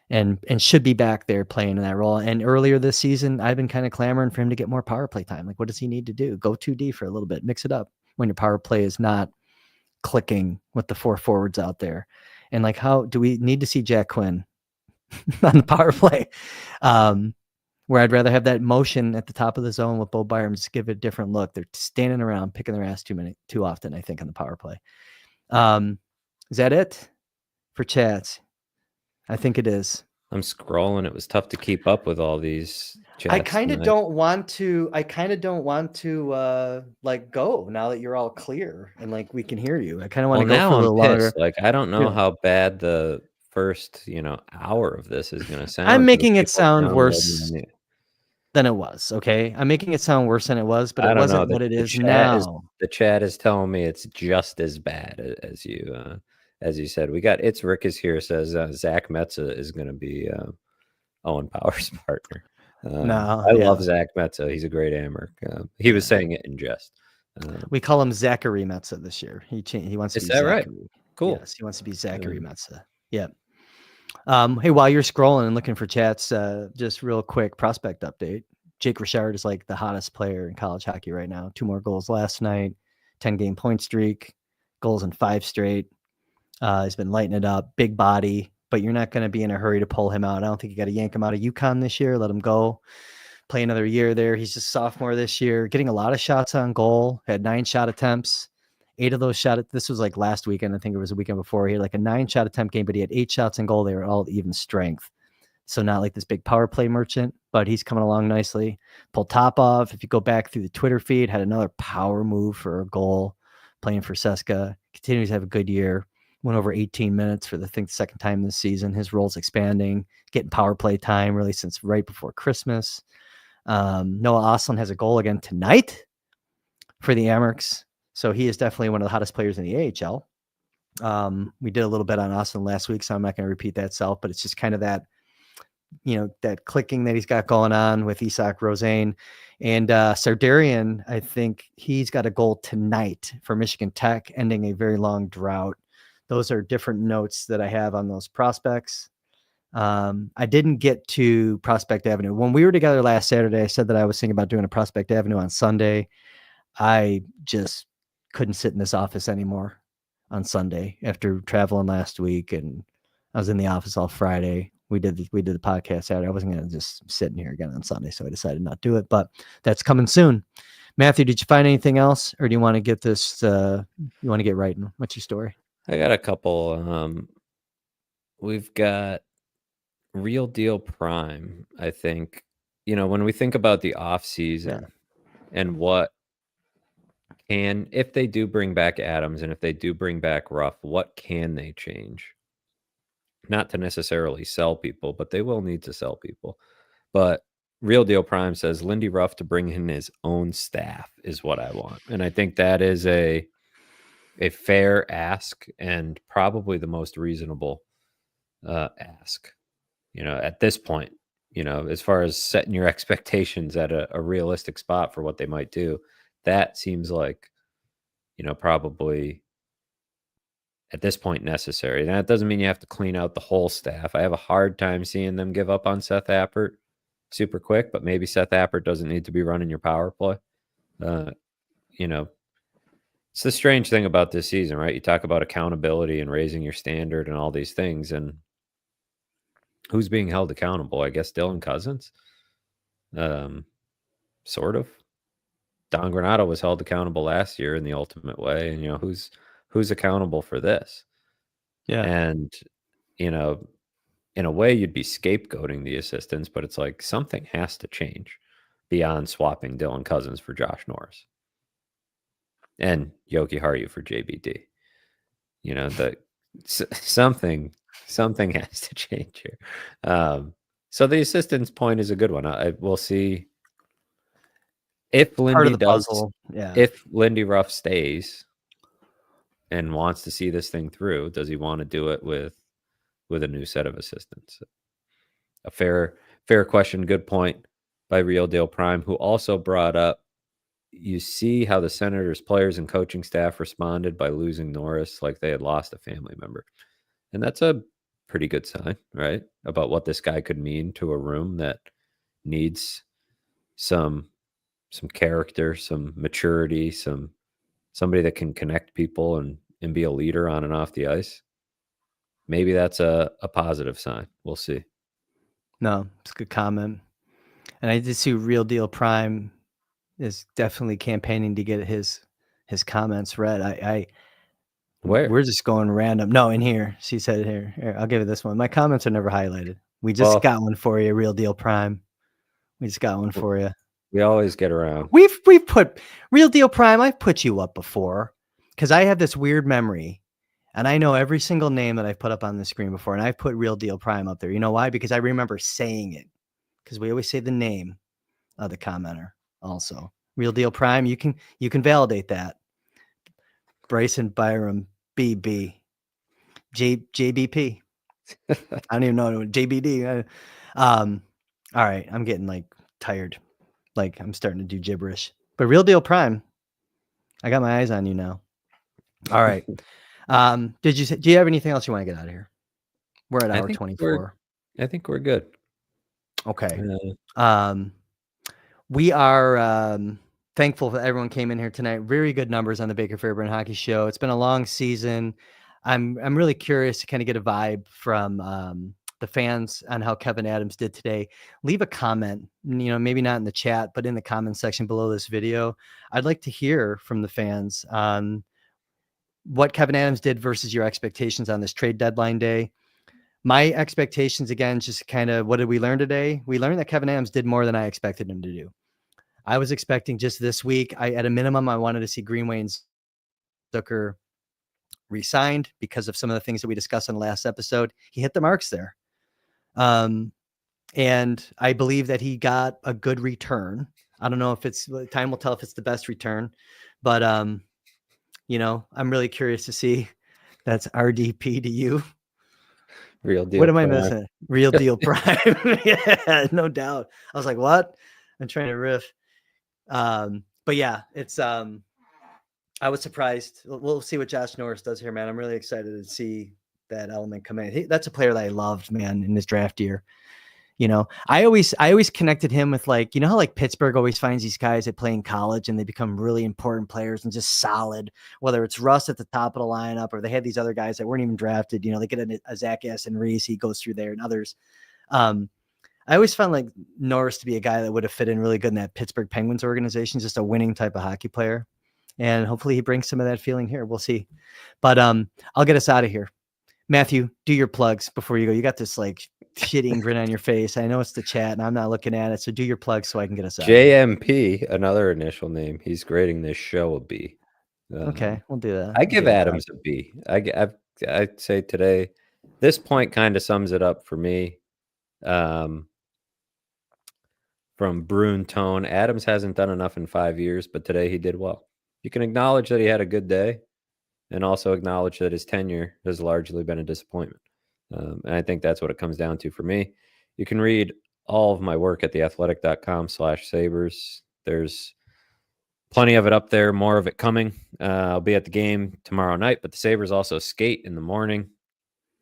and should be back there playing in that role. And earlier this season, I've been kind of clamoring for him to get more power play time. Like, what does he need to do? Go 2D for a little bit, mix it up when your power play is not clicking with the 4 forwards out there. And like, how do we need to see Jack Quinn on the power play? Where I'd rather have that motion at the top of the zone with Bo Byram, just give it a different look. They're standing around picking their ass too often, I think, on the power play. Is that it for chats? I think it is. I'm scrolling. It was tough to keep up with all these chats. I kind of don't want to like go now that you're all clear and like we can hear you. I kind of want to go for a little longer. Like, I don't know how bad the first, hour of this is going to sound. I'm making it sound worse than it was. Okay. I'm making it sound worse than it was, but it wasn't what it is now. The chat is telling me it's just as bad as you said. We got It's Rick is here, says Zach Metza is going to be Owen Power's partner. I love Zach Metza. He's a great Amherst. He was saying it in jest. We call him Zachary Metza this year. He wants to Is be that right? Zachary. Cool. Yes, he wants to be Zachary Metza. Yeah. Hey, while you're scrolling and looking for chats, just real quick prospect update. Jake Richard is like the hottest player in college hockey right now. 2 more goals last night, 10-game point streak, goals in 5 straight. He's been lighting it up, big body, but you're not going to be in a hurry to pull him out. I don't think you got to yank him out of UConn this year. Let him go. Play another year there. He's just sophomore this year, getting a lot of shots on goal, had 9 shot attempts. 8 of those shot. This was like last weekend. I think it was a weekend before. He had like a 9 shot attempt game, but he had 8 shots in goal. They were all even strength. So not like this big power play merchant, but he's coming along nicely. Pulled top off. If you go back through the Twitter feed, had another power move for a goal playing for Seska. Continues to have a good year. Went over 18 minutes for the second time this season. His role's expanding, getting power play time really since right before Christmas. Noah Ostlund has a goal again tonight for the Amerks. So he is definitely one of the hottest players in the AHL. We did a little bit on Austin last week, so I'm not going to repeat that self, but it's just kind of that, that clicking that he's got going on with Isak Rosane. And Sardarian, I think he's got a goal tonight for Michigan Tech, ending a very long drought. Those are different notes that I have on those prospects. I didn't get to Prospect Avenue. When we were together last Saturday, I said that I was thinking about doing a Prospect Avenue on Sunday. I just couldn't sit in this office anymore on Sunday after traveling last week, and I was in the office all Friday. We did the podcast Saturday. I wasn't going to just sit in here again on Sunday, so I decided not to do it, but that's coming soon. Matthew, did you find anything else, or do you want to get this, you want to get writing? What's your story? I got a couple. We've got Real Deal Prime, I think. When we think about the off season and what if they do bring back Adams and if they do bring back Ruff, what can they change? Not to necessarily sell people, but they will need to sell people. But Real Deal Prime says Lindy Ruff to bring in his own staff is what I want. And I think that is a fair ask and probably the most reasonable ask. At this point, as far as setting your expectations at a realistic spot for what they might do, that seems like, probably at this point necessary. And that doesn't mean you have to clean out the whole staff. I have a hard time seeing them give up on Seth Appert super quick, but maybe Seth Appert doesn't need to be running your power play. It's the strange thing about this season, right? You talk about accountability and raising your standard and all these things, and who's being held accountable? I guess Dylan Cozens. Sort of. Don Granato was held accountable last year in the ultimate way, and who's accountable for this? Yeah. And in a way you'd be scapegoating the assistants, but it's like something has to change beyond swapping Dylan Cozens for Josh Norris and Yoki Haru for JBD. Something has to change here. So the assistant's point is a good one. We'll see if Lindy does. Puzzle. Yeah. If Lindy Ruff stays and wants to see this thing through, does he want to do it with a new set of assistants? A fair question. Good point by Real Deal Prime, who also brought up, you see how the Senators players and coaching staff responded by losing Norris like they had lost a family member. And that's a pretty good sign, right? About what this guy could mean to a room that needs some character, some maturity, somebody that can connect people and be a leader on and off the ice. Maybe that's a positive sign. We'll see. No, it's a good comment. And I did see Real Deal Prime is definitely campaigning to get his comments read. Where? We're just going random. No, in here. She said here, I'll give it this one. My comments are never highlighted. We just got one for you, Real Deal Prime. We just got one for you. We always get around. We've put Real Deal Prime. I've put you up before because I have this weird memory, and I know every single name that I've put up on the screen before, and I've put Real Deal Prime up there. You know why? Because I remember saying it. Because we always say the name of the commenter. Also, Real Deal Prime. You can validate that. Bryson Byram BB JBP. I don't even know JBD. All right, I'm getting like tired. Like I'm starting to do gibberish. But Real Deal Prime, I got my eyes on you now. All right. Do you have anything else you want to get out of here? We're at hour 24. I think we're good. Okay. We are thankful that everyone came in here tonight. Very good numbers on the Baker Fairburn Hockey Show. It's been a long season. I'm really curious to kind of get a vibe from the fans on how Kevin Adams did today. Leave a comment, maybe not in the chat, but in the comment section below this video. I'd like to hear from the fans on what Kevin Adams did versus your expectations on this trade deadline day. My expectations, again, just kind of what did we learn today? We learned that Kevin Adams did more than I expected him to do. I was expecting just this week, at a minimum, I wanted to see Greenway and Zucker re-signed because of some of the things that we discussed in the last episode. He hit the marks there. And I believe that he got a good return. I don't know if time will tell if it's the best return, but I'm really curious to see. That's RDP to you. Real deal. What am I missing? Real deal prime. Yeah, no doubt. I was like, what? I'm trying to riff. But yeah, it's I was surprised. We'll see what Josh Norris does here, man. I'm really excited to see that element come in. That's a player that I loved, man, in this draft year. I always connected him with, like, how like Pittsburgh always finds these guys that play in college and they become really important players and just solid, whether it's Russ at the top of the lineup or they had these other guys that weren't even drafted. They get a Zach and Reese, he goes through there, and others. I always found like Norris to be a guy that would have fit in really good in that Pittsburgh Penguins organization, just a winning type of hockey player. And hopefully he brings some of that feeling here. We'll see. But I'll get us out of here. Matthew, do your plugs before you go. You got this like shitting grin on your face. I know it's the chat and I'm not looking at it. So do your plugs so I can get us out. JMP, another initial name. He's grading this show a B. Okay, we'll do that. I give Adams a B. I'd say today, this point kind of sums it up for me. From Brune Tone, Adams hasn't done enough in 5 years, but today he did well. You can acknowledge that he had a good day and also acknowledge that his tenure has largely been a disappointment. And I think that's what it comes down to for me. You can read all of my work at theathletic.com/Sabres. There's plenty of it up there, more of it coming. I'll be at the game tomorrow night, but the Sabres also skate in the morning.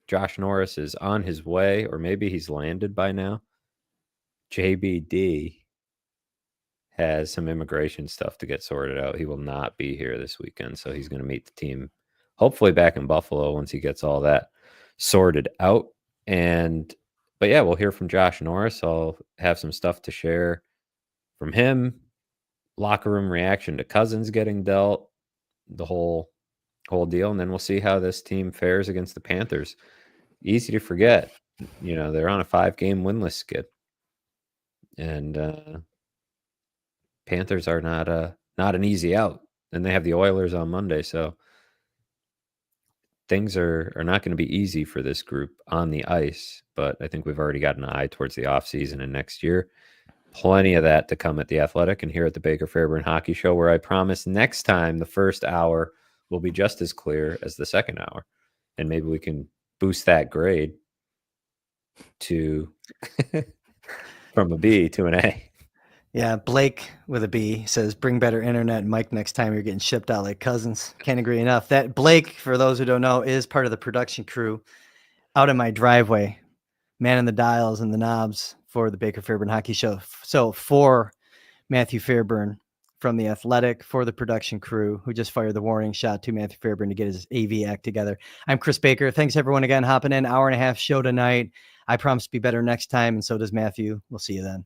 Josh Norris is on his way, or maybe he's landed by now. JBD has some immigration stuff to get sorted out. He will not be here this weekend, so he's going to meet the team hopefully back in Buffalo once he gets all that sorted out. But yeah, we'll hear from Josh Norris. I'll have some stuff to share from him. Locker room reaction to Cozens getting dealt, the whole deal, and then we'll see how this team fares against the Panthers. Easy to forget, they're on a 5-game winless skid, and Panthers are not an easy out, and they have the Oilers on Monday, so things are not going to be easy for this group on the ice. But I think we've already got an eye towards the offseason and next year. Plenty of that to come at The Athletic and here at the Baker Fairburn Hockey Show, where I promise next time the first hour will be just as clear as the second hour. And maybe we can boost that grade to from a B to an A. Yeah, Blake with a B says, bring better internet, Mike, next time you're getting shipped out like Cozens. Can't agree enough. That Blake, for those who don't know, is part of the production crew out in my driveway, manning the dials and the knobs for the Baker Fairburn Hockey Show. So for Matthew Fairburn from The Athletic, for the production crew who just fired the warning shot to Matthew Fairburn to get his AV act together, I'm Kris Baker. Thanks everyone again hopping in. Hour and a half show tonight. I promise to be better next time, and so does Matthew. We'll see you then.